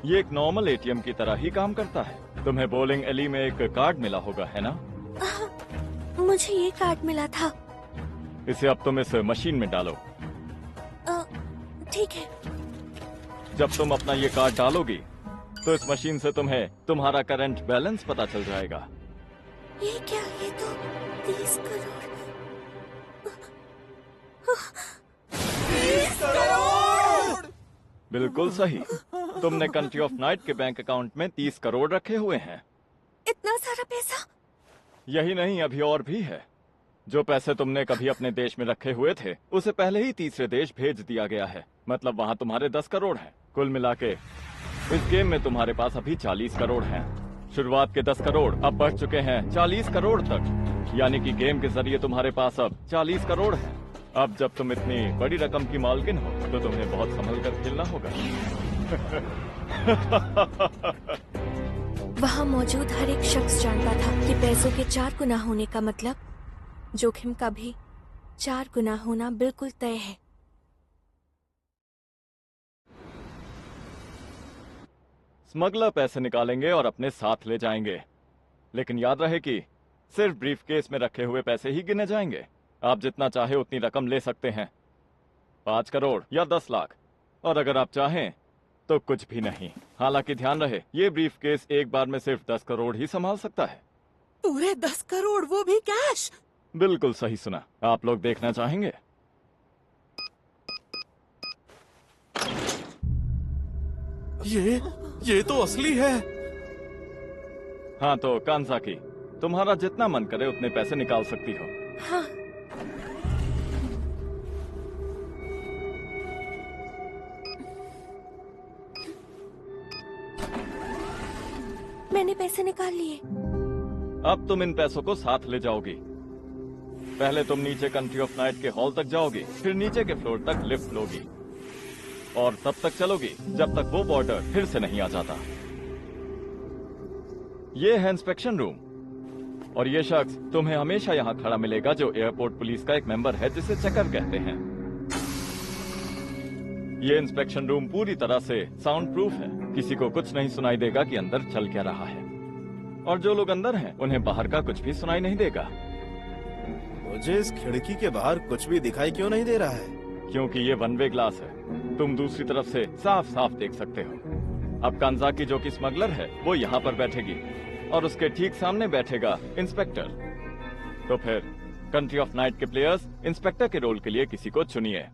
ये एक नॉर्मल एटीएम की तरह ही काम करता है। तुम्हें बोलिंग एली में एक कार्ड मिला होगा, है ना? मुझे ये कार्ड मिला था। इसे अब तुम इस मशीन में डालो। ठीक है। जब तुम अपना ये कार्ड डालोगी तो इस मशीन से तुम्हें तुम्हारा करंट बैलेंस पता चल जाएगा। ये क्या? ये तो 30 करोड़। 30 करोड़! बिल्कुल सही। तुमने कंट्री ऑफ नाइट के बैंक अकाउंट में 30 करोड़ रखे हुए हैं। इतना सारा पैसा? यही नहीं, अभी और भी है। जो पैसे तुमने कभी अपने देश में रखे हुए थे उसे पहले ही तीसरे देश भेज दिया गया है। मतलब वहाँ तुम्हारे 10 करोड़ हैं। कुल मिला के इस गेम में तुम्हारे पास अभी 40 करोड़ हैं। शुरुआत के 10 करोड़ अब बढ़ चुके हैं 40 करोड़ तक, यानी कि गेम के जरिए तुम्हारे पास अब 40 करोड़ है। अब जब तुम इतनी बड़ी रकम की मालकिन हो तो तुम्हें बहुत संभल कर खेलना होगा। वहाँ मौजूद हर एक शख्स जानता था कि पैसों के 4 गुना होने का मतलब जोखिम का भी 4 गुना होना बिल्कुल तय है। स्मगलर पैसे निकालेंगे और अपने साथ ले जाएंगे, लेकिन याद रहे कि सिर्फ ब्रीफकेस में रखे हुए पैसे ही गिने जाएंगे। आप जितना चाहे उतनी रकम ले सकते हैं, 5 करोड़ या 10 लाख, और अगर आप चाहें तो कुछ भी नहीं। हालांकि ध्यान रहे, ये ब्रीफकेस एक बार में सिर्फ 10 करोड़ ही संभाल सकता है। पूरे 10 करोड़, वो भी कैश? बिल्कुल सही सुना। आप लोग देखना चाहेंगे? ये तो असली है। हाँ तो कांजाकी, तुम्हारा जितना मन करे उतने पैसे निकाल सकती हो। हाँ। मैंने पैसे निकाल लिए। अब तुम इन पैसों को साथ ले जाओगी। पहले तुम नीचे कंट्री ऑफ नाइट के हॉल तक जाओगी, फिर नीचे के फ्लोर तक लिफ्ट लोगी और तब तक चलोगी जब तक वो बॉर्डर फिर से नहीं आ जाता। ये है इंस्पेक्शन रूम, और ये शख्स तुम्हें हमेशा यहाँ खड़ा मिलेगा जो एयरपोर्ट पुलिस का एक मेंबर है जिसे चेकर कहते हैं। ये इंस्पेक्शन रूम पूरी तरह से साउंड प्रूफ है। किसी को कुछ नहीं सुनाई देगा कि अंदर चल क्या रहा है, और जो लोग अंदर हैं उन्हें बाहर का कुछ भी सुनाई नहीं देगा। मुझे इस खिड़की के बाहर कुछ भी दिखाई क्यों नहीं दे रहा है? क्योंकि ये वन वे ग्लास है, तुम दूसरी तरफ से साफ साफ देख सकते हो। अब कांजाकी जो कि स्मगलर है वो यहाँ पर बैठेगी और उसके ठीक सामने बैठेगा इंस्पेक्टर। तो फिर कंट्री ऑफ नाइट के प्लेयर्स इंस्पेक्टर के रोल के लिए किसी को चुनिए।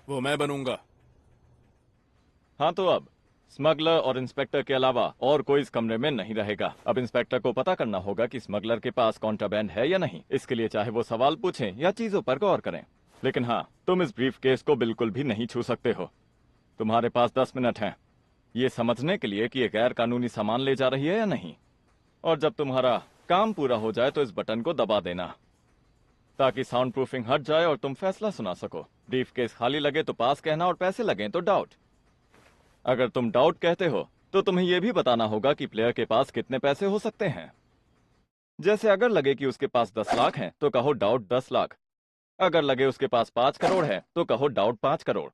वो मैं बनूंगा। हाँ तो अब स्मगलर और इंस्पेक्टर के अलावा और कोई इस कमरे में नहीं रहेगा। अब इंस्पेक्टर को पता करना होगा कि स्मगलर के पास कॉन्ट्राबैंड है या नहीं। इसके लिए चाहे वो सवाल पूछें या चीजों पर गौर करें, लेकिन हाँ, तुम इस ब्रीफकेस को बिल्कुल भी नहीं छू सकते हो। तुम्हारे पास 10 मिनट हैं ये समझने के लिए कि ये गैर कानूनी सामान ले जा रही है या नहीं, और जब तुम्हारा काम पूरा हो जाए तो इस बटन को दबा देना ताकि साउंड प्रूफिंग हट जाए और तुम फैसला सुना सको। ब्रीफकेस खाली लगे तो पास कहना और पैसे लगे तो डाउट। अगर तुम डाउट कहते हो तो तुम्हें यह भी बताना होगा कि प्लेयर के पास कितने पैसे हो सकते हैं। जैसे अगर लगे कि उसके पास 10 लाख हैं तो कहो डाउट 10 लाख। अगर लगे उसके पास 5 करोड़ है तो कहो डाउट 5 करोड़।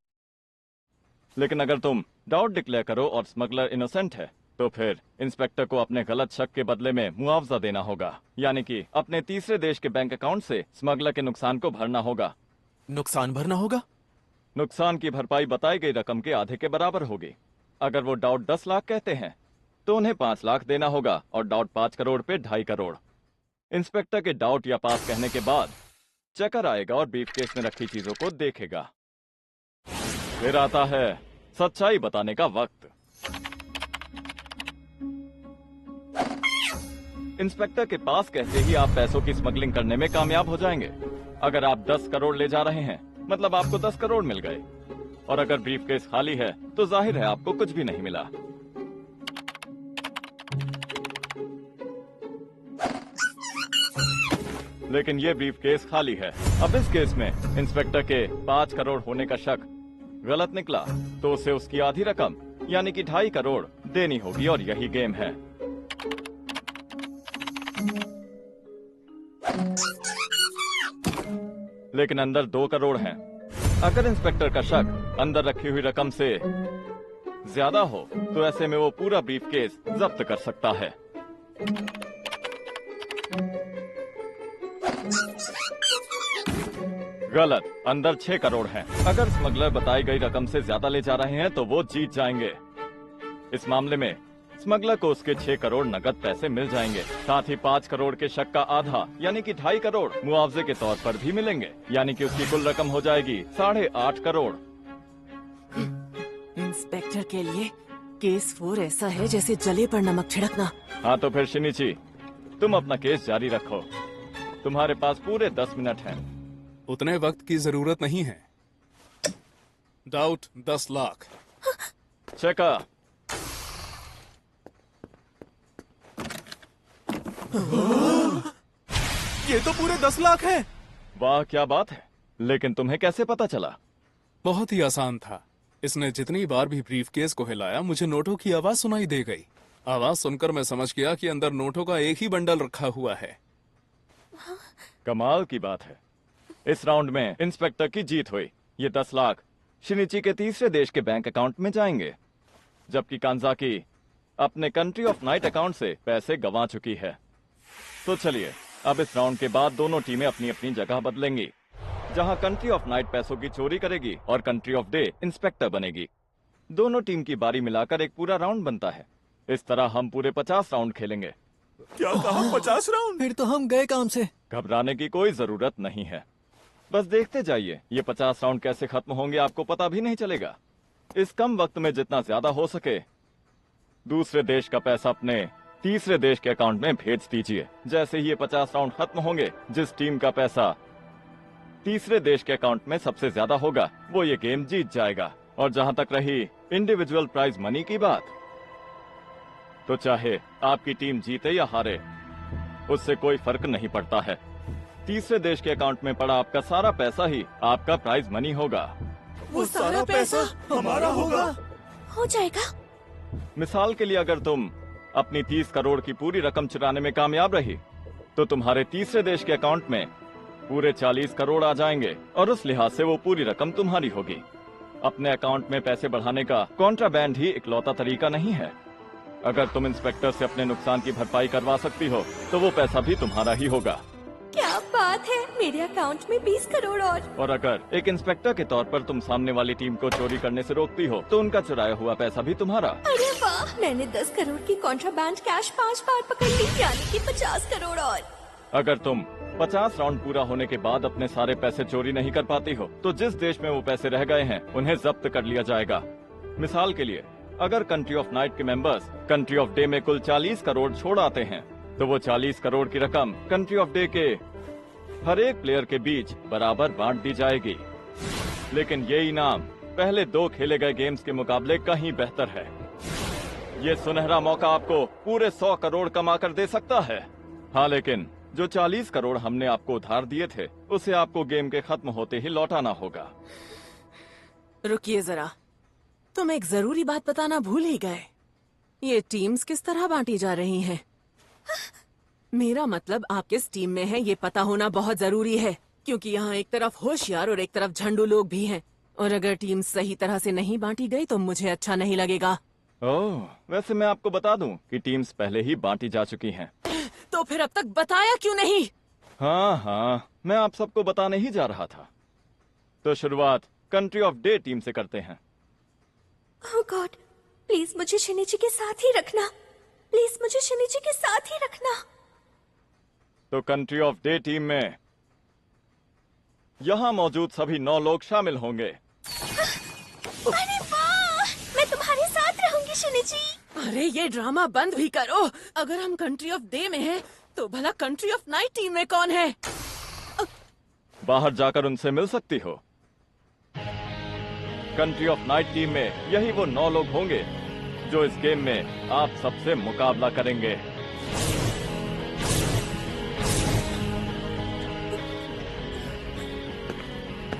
लेकिन अगर तुम डाउट डिक्लेयर करो और स्मगलर इनोसेंट है तो फिर इंस्पेक्टर को अपने गलत शक के बदले में मुआवजा देना होगा, यानी कि अपने तीसरे देश के बैंक अकाउंट से स्मगलर के नुकसान को भरना होगा। नुकसान भरना होगा? नुकसान की भरपाई बताई गई रकम के आधे के बराबर होगी। अगर वो डाउट 10 लाख कहते हैं तो उन्हें 5 लाख देना होगा, और डाउट 5 करोड़ पे 2.5 करोड़। इंस्पेक्टर के डाउट या पास कहने के बाद चेकर आएगा और ब्रीफकेस में रखी चीजों को देखेगा। फिर आता है सच्चाई बताने का वक्त। इंस्पेक्टर के पास कहते ही आप पैसों की स्मगलिंग करने में कामयाब हो जाएंगे। अगर आप 10 करोड़ ले जा रहे हैं, मतलब आपको 10 करोड़ मिल गए। और अगर ब्रीफकेस खाली है तो जाहिर है आपको कुछ भी नहीं मिला। लेकिन ये ब्रीफकेस खाली है। अब इस केस में इंस्पेक्टर के 5 करोड़ होने का शक गलत निकला तो उसे उसकी आधी रकम यानी कि 2.5 करोड़ देनी होगी और यही गेम है। लेकिन अंदर 2 करोड़ हैं। अगर इंस्पेक्टर का शक अंदर रखी हुई रकम से ज्यादा हो तो ऐसे में वो पूरा ब्रीफकेस जब्त कर सकता है। गलत, अंदर 6 करोड़ हैं। अगर स्मगलर बताई गई रकम से ज्यादा ले जा रहे हैं तो वो जीत जाएंगे। इस मामले में स्मगलर को उसके 6 करोड़ नकद पैसे मिल जाएंगे। साथ ही 5 करोड़ के शक का आधा यानी कि 2.5 करोड़ मुआवजे के तौर पर भी मिलेंगे, यानी कि उसकी कुल रकम हो जाएगी 8.5 करोड़। इंस्पेक्टर के लिए केस 4 ऐसा है जैसे जले पर नमक छिड़कना। हाँ तो फिर शिनिची, तुम अपना केस जारी रखो। तुम्हारे पास पूरे 10 मिनट हैं। उतने वक्त की जरूरत नहीं है। डाउट 10 लाख। चेका। ये तो पूरे 10 लाख है। वाह क्या बात है, लेकिन तुम्हें कैसे पता चला? बहुत ही आसान था। इसने जितनी बार भी ब्रीफकेस को हिलाया मुझे नोटों की आवाज सुनाई दे गई। आवाज सुनकर मैं समझ गया कि अंदर नोटों का एक ही बंडल रखा हुआ है। कमाल की बात है। इस राउंड में इंस्पेक्टर की जीत हुई। ये 10 लाख शिनिची के तीसरे देश के बैंक अकाउंट में जाएंगे, जबकि कांजाकी अपने कंट्री ऑफ नाइट अकाउंट से पैसे गंवा चुकी है। तो चलिए अब इस राउंड के बाद दोनों टीमें अपनी अपनी जगह बदलेंगी, जहां कंट्री ऑफ नाइट पैसों की चोरी करेगी और कंट्री ऑफ डे इंस्पेक्टर बनेगी। दोनों टीम की बारी मिलाकर एक पूरा राउंड बनता है। इस तरह हम पूरे 50 राउंड खेलेंगे। क्या कहा? 50 राउंड? फिर तो हम गए काम से। घबराने की कोई जरूरत नहीं है, बस देखते जाइए। ये 50 राउंड कैसे खत्म होंगे आपको पता भी नहीं चलेगा। इस कम वक्त में जितना ज्यादा हो सके दूसरे देश का पैसा अपने तीसरे देश के अकाउंट में भेज दीजिए। जैसे ही ये 50 राउंड खत्म होंगे, जिस टीम का पैसा तीसरे देश के अकाउंट में सबसे ज्यादा होगा वो ये गेम जीत जाएगा। और जहां तक रही इंडिविजुअल प्राइज मनी की बात, तो चाहे आपकी टीम जीते या हारे उससे कोई फर्क नहीं पड़ता है। तीसरे देश के अकाउंट में पड़ा आपका सारा पैसा ही आपका प्राइज मनी होगा। वो सारा पैसा हमारा होगा? हो जाएगा। मिसाल के लिए अगर तुम अपनी 30 करोड़ की पूरी रकम चुराने में कामयाब रही तो तुम्हारे तीसरे देश के अकाउंट में पूरे 40 करोड़ आ जाएंगे और उस लिहाज से वो पूरी रकम तुम्हारी होगी। अपने अकाउंट में पैसे बढ़ाने का कॉन्ट्राबैंड ही इकलौता तरीका नहीं है। अगर तुम इंस्पेक्टर से अपने नुकसान की भरपाई करवा सकती हो तो वो पैसा भी तुम्हारा ही होगा। क्या बात है, मेरे अकाउंट में 20 करोड़ और अगर एक इंस्पेक्टर के तौर पर तुम सामने वाली टीम को चोरी करने से रोकती हो तो उनका चुराया हुआ पैसा भी तुम्हारा। अरे वाह, मैंने 10 करोड़ की कॉन्ट्राबैंड कैश 5 बार पकड़ ली, यानी कि 50 करोड़ और। अगर तुम 50 राउंड पूरा होने के बाद अपने सारे पैसे चोरी नहीं कर पाती हो तो जिस देश में वो पैसे रह गए हैं उन्हें जब्त कर लिया जाएगा। मिसाल के लिए अगर कंट्री ऑफ नाइट के मेंबर्स कंट्री ऑफ डे में कुल 40 करोड़ छोड़ आते हैं तो वो 40 करोड़ की रकम कंट्री ऑफ डे के हर एक प्लेयर के बीच बराबर बांट दी जाएगी। लेकिन ये इनाम पहले 2 खेले गए गेम्स के मुकाबले कहीं बेहतर है। ये सुनहरा मौका आपको पूरे 100 करोड़ कमा कर दे सकता है। हाँ, लेकिन जो 40 करोड़ हमने आपको उधार दिए थे उसे आपको गेम के खत्म होते ही लौटाना होगा। रुकिए जरा, तुम एक जरूरी बात बताना भूल ही गए। ये टीम्स किस तरह बांटी जा रही हैं? मेरा मतलब आप किस टीम में है ये पता होना बहुत जरूरी है, क्योंकि यहाँ एक तरफ होशियार और एक तरफ झंडू लोग भी हैं। और अगर टीम सही तरह से नहीं बांटी गई तो मुझे अच्छा नहीं लगेगा। ओह, वैसे मैं आपको बता दूं कि टीम्स पहले ही बांटी जा चुकी हैं। तो फिर अब तक बताया क्यों नहीं? हाँ, मैं आप सबको बताने ही जा रहा था। तो शुरुआत कंट्री ऑफ डे टीम से करते हैं। ओह गॉड, प्लीज मुझे शिनिची के साथ ही रखना। प्लीज मुझे शिनिची के साथ ही रखना। तो कंट्री ऑफ डे टीम में यहाँ मौजूद सभी 9 लोग शामिल होंगे। अरे वाह, मैं तुम्हारे साथ रहूंगी शिनिची। अरे ये ड्रामा बंद भी करो। अगर हम कंट्री ऑफ डे में हैं, तो भला कंट्री ऑफ नाइट टीम में कौन है? बाहर जाकर उनसे मिल सकती हो। कंट्री ऑफ नाइट टीम में यही वो 9 लोग होंगे जो इस गेम में आप सबसे मुकाबला करेंगे।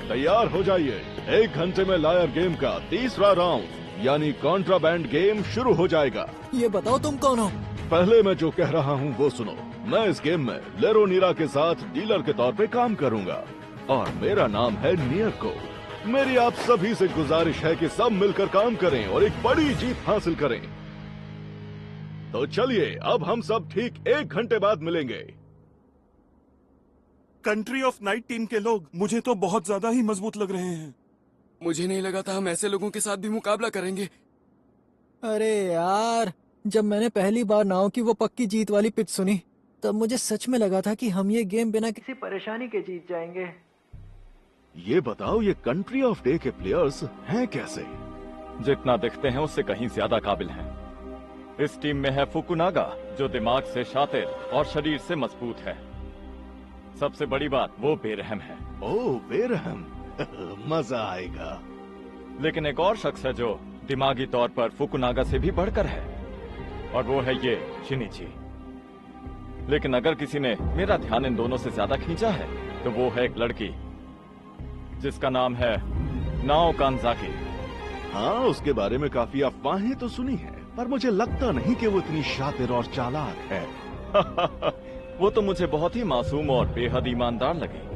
तैयार हो जाइए। 1 घंटे में लायर गेम का तीसरा राउंड यानी कॉन्ट्राबैंड गेम शुरू हो जाएगा। ये बताओ तुम कौन हो? पहले मैं जो कह रहा हूँ वो सुनो। मैं इस गेम में लेरोनीरा के साथ डीलर के तौर पे काम करूंगा और मेरा नाम है नियरको। मेरी आप सभी से गुजारिश है कि सब मिलकर काम करें और एक बड़ी जीत हासिल करें। तो चलिए अब हम सब ठीक 1 घंटे बाद मिलेंगे। कंट्री ऑफ नाइट टीम के लोग मुझे तो बहुत ज्यादा ही मजबूत लग रहे हैं। मुझे नहीं लगा था हम ऐसे लोगों के साथ भी मुकाबला करेंगे। अरे यार, जब मैंने पहली बार नाव की वो पक्की जीत वाली पिच सुनी, तब मुझे सच में लगा था कि हम ये गेम बिना किसी परेशानी के जीत जाएंगे। ये बताओ, ये कंट्री ऑफ डे के प्लेयर्स हैं कैसे? जितना दिखते हैं उससे कहीं ज्यादा काबिल हैं। इस टीम में है फुकुनागा, जो दिमाग से शातिर और शरीर से मजबूत है। सबसे बड़ी बात, वो बेरहम है। ओह, बेरहम। मजा आएगा। लेकिन एक और शख्स है जो दिमागी तौर पर फुकुनागा से भी बढ़कर है, और वो है ये शिनिची। लेकिन अगर किसी ने मेरा ध्यान इन दोनों से ज्यादा खींचा है तो वो है एक लड़की जिसका नाम है नाओ कानजाकी। हाँ, उसके बारे में काफी अफवाहें तो सुनी है, पर मुझे लगता नहीं कि वो इतनी शातिर और चालाक है। वो तो मुझे बहुत ही मासूम और बेहद ईमानदार लगी।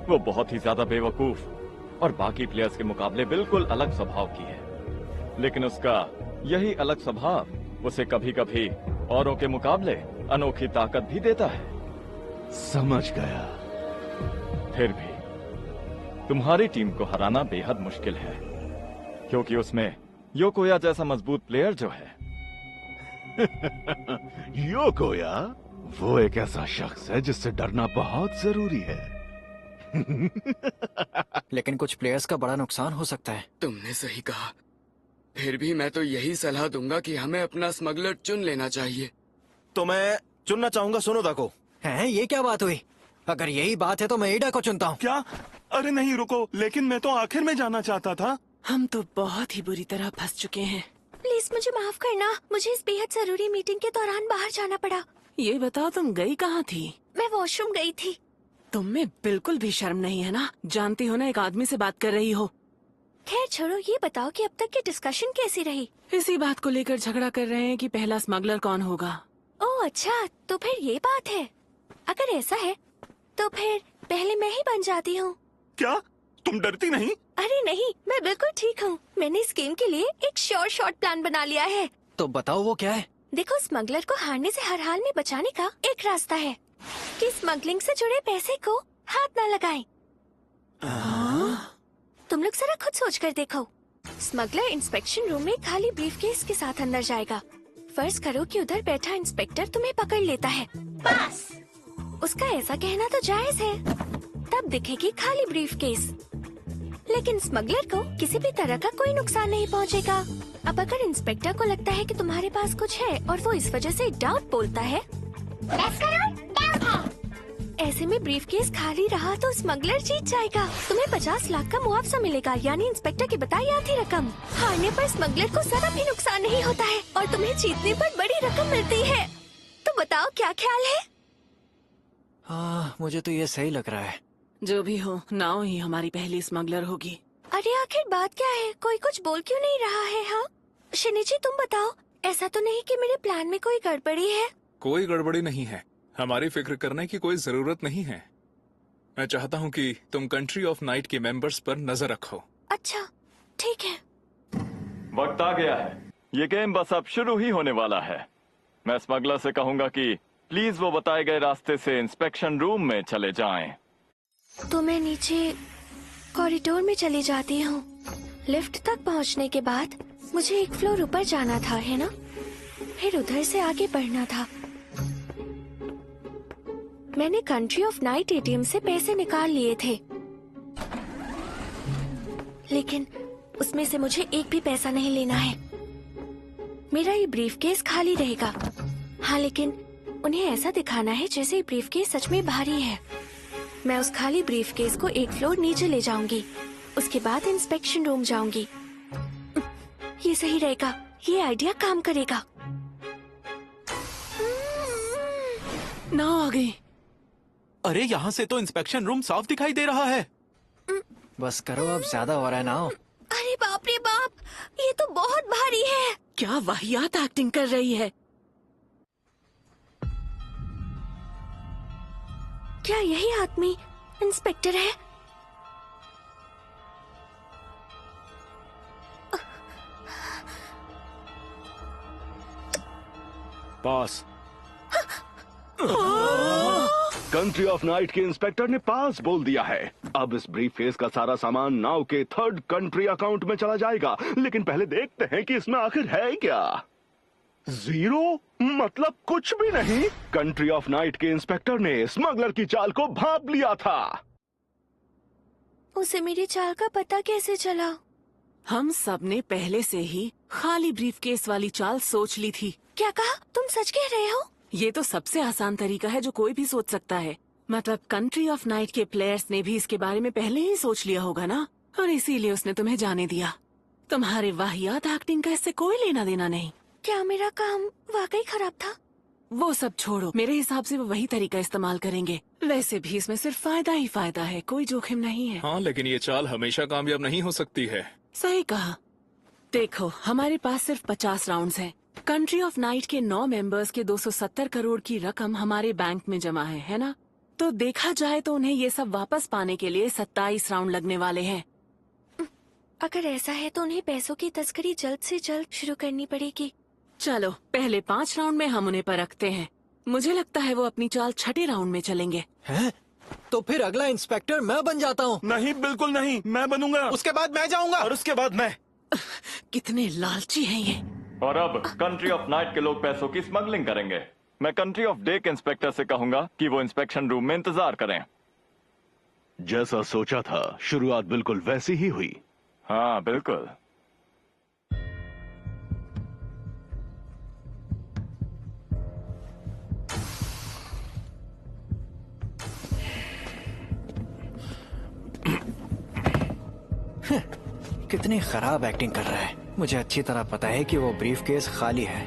वो बहुत ही ज्यादा बेवकूफ और बाकी प्लेयर्स के मुकाबले बिल्कुल अलग स्वभाव की है। लेकिन उसका यही अलग स्वभाव उसे कभी कभी औरों के मुकाबले अनोखी ताकत भी देता है। समझ गया। फिर भी तुम्हारी टीम को हराना बेहद मुश्किल है, क्योंकि उसमें योकोया जैसा मजबूत प्लेयर जो है। योकोया? वो एक ऐसा शख्स है जिससे डरना बहुत जरूरी है। लेकिन कुछ प्लेयर्स का बड़ा नुकसान हो सकता है। तुमने सही कहा। फिर भी मैं तो यही सलाह दूंगा कि हमें अपना स्मगलर चुन लेना चाहिए। तो मैं चुनना चाहूंगा सोनोदा को। हैं, ये क्या बात हुई? अगर यही बात है तो मैं ईडा को चुनता हूँ। क्या? अरे नहीं, रुको, लेकिन मैं तो आखिर में जाना चाहता था। हम तो बहुत ही बुरी तरह फंस चुके हैं। प्लीज मुझे माफ करना, मुझे इस बेहद जरूरी मीटिंग के दौरान बाहर जाना पड़ा। ये बताओ, तुम गई कहाँ थी? मैं वॉशरूम गई थी। तुम में बिल्कुल भी शर्म नहीं है ना? जानती हो ना, एक आदमी से बात कर रही हो। खैर छोड़ो, ये बताओ कि अब तक की डिस्कशन कैसी रही? इसी बात को लेकर झगड़ा कर रहे हैं कि पहला स्मगलर कौन होगा। ओह अच्छा, तो फिर ये बात है। अगर ऐसा है तो फिर पहले मैं ही बन जाती हूँ। क्या तुम डरती नहीं? अरे नहीं, मैं बिल्कुल ठीक हूँ। मैंने इस गेम के लिए एक श्योर शॉट प्लान बना लिया है। तो बताओ वो क्या है? देखो, स्मगलर को हारने से हर हाल में बचाने का एक रास्ता है कि स्मगलिंग से जुड़े पैसे को हाथ न लगाएं। तुम लोग जरा खुद सोच कर देखो। स्मगलर इंस्पेक्शन रूम में खाली ब्रीफकेस के साथ अंदर जाएगा। फर्ज करो कि उधर बैठा इंस्पेक्टर तुम्हें पकड़ लेता है। बस उसका ऐसा कहना तो जायज है। तब दिखेगी खाली ब्रीफकेस, लेकिन स्मगलर को किसी भी तरह का कोई नुकसान नहीं पहुंचेगा। अब अगर इंस्पेक्टर को लगता है कि तुम्हारे पास कुछ है और वो इस वजह से डाउट बोलता है, ऐसे में ब्रीफकेस खाली रहा तो स्मगलर जीत जाएगा। तुम्हें 50 लाख का मुआवजा मिलेगा, यानी इंस्पेक्टर की बताई आधी रकम। हारने पर स्मगलर को जरा भी नुकसान नहीं होता है और तुम्हें जीतने पर बड़ी रकम मिलती है। तो बताओ क्या ख्याल है? हाँ, मुझे तो ये सही लग रहा है। जो भी हो, नाओ ही हमारी पहली स्मगलर होगी। अरे आखिर बात क्या है? कोई कुछ बोल क्यों नहीं रहा है? हाँ शिनिची, तुम बताओ, ऐसा तो नहीं कि मेरे प्लान में कोई गड़बड़ी है? कोई गड़बड़ी नहीं है। हमारी फिक्र करने की कोई जरूरत नहीं है। मैं चाहता हूँ कि तुम कंट्री ऑफ नाइट के मेंबर्स पर नजर रखो। अच्छा ठीक है। वक्त आ गया है। ये गेम बस अब शुरू ही होने वाला है। मैं स्मगलर से कहूंगा कि प्लीज वो बताए गए रास्ते से इंस्पेक्शन रूम में चले जाएं। तो मैं नीचे कॉरिडोर में चली जाती हूँ। लिफ्ट तक पहुँचने के बाद मुझे एक फ्लोर ऊपर जाना था, है ना? फिर उधर से आगे बढ़ना था। मैंने कंट्री ऑफ नाइट एटीएम से पैसे निकाल लिए थे, लेकिन उसमें से मुझे एक भी पैसा नहीं लेना है। मेरा ये ब्रीफकेस खाली रहेगा। हाँ, लेकिन उन्हें ऐसा दिखाना है जैसे ये ब्रीफकेस सच में भारी है। मैं उस खाली ब्रीफकेस को एक फ्लोर नीचे ले जाऊंगी, उसके बाद इंस्पेक्शन रूम जाऊंगी। ये सही रहेगा, ये आइडिया काम करेगा। नाव आ गई। अरे यहाँ से तो इंस्पेक्शन रूम साफ दिखाई दे रहा है। बस करो, अब ज्यादा हो रहा है नाव। अरे बाप रे बाप, ये तो बहुत भारी है। क्या वाहियात एक्टिंग कर रही है। क्या यही आदमी इंस्पेक्टर है? पास। कंट्री ऑफ नाइट के इंस्पेक्टर ने पास बोल दिया है। अब इस ब्रीफकेस का सारा सामान नाव के थर्ड कंट्री अकाउंट में चला जाएगा। लेकिन पहले देखते हैं कि इसमें आखिर है क्या। 0 मतलब कुछ भी नहीं। कंट्री ऑफ नाइट के इंस्पेक्टर ने स्मगलर की चाल को भांप लिया था। उसे मेरी चाल का पता कैसे चला? हम सब ने पहले से ही खाली ब्रीफकेस वाली चाल सोच ली थी। क्या कहा? तुम सच कह रहे हो? ये तो सबसे आसान तरीका है जो कोई भी सोच सकता है। मतलब कंट्री ऑफ नाइट के प्लेयर्स ने भी इसके बारे में पहले ही सोच लिया होगा ना, और इसीलिए उसने तुम्हें जाने दिया। तुम्हारे वाहियात एक्टिंग का इससे कोई लेना देना नहीं। क्या मेरा काम वाकई खराब था? वो सब छोड़ो, मेरे हिसाब से वो वही तरीका इस्तेमाल करेंगे। वैसे भी इसमें सिर्फ फायदा ही फायदा है, कोई जोखिम नहीं है। हाँ, लेकिन ये चाल हमेशा कामयाब नहीं हो सकती है। सही कहा। देखो, हमारे पास सिर्फ 50 राउंड्स हैं। कंट्री ऑफ नाइट के 9 मेंबर्स के 270 करोड़ की रकम हमारे बैंक में जमा है ना? तो देखा जाए तो उन्हें ये सब वापस पाने के लिए 27 राउंड लगने वाले हैं। अगर ऐसा है तो उन्हें पैसों की तस्करी जल्द से जल्द शुरू करनी पड़ेगी। चलो, पहले 5 राउंड में हम उन्हें परखते हैं। मुझे लगता है वो अपनी चाल छठे राउंड में चलेंगे। हैं? तो फिर अगला इंस्पेक्टर मैं बन जाता हूँ। नहीं, बिल्कुल नहीं, मैं बनूंगा। उसके बाद मैं जाऊंगा और उसके बाद मैं। कितने लालची हैं ये। और अब कंट्री ऑफ नाइट के लोग पैसों की स्मगलिंग करेंगे। मैं कंट्री ऑफ डे के इंस्पेक्टर से कहूंगा कि वो इंस्पेक्शन रूम में इंतजार करें। जैसा सोचा था, शुरुआत बिल्कुल वैसी ही हुई। हाँ, बिल्कुल। कितनी खराब एक्टिंग कर रहा है। मुझे अच्छी तरह पता है कि वो ब्रीफकेस खाली है।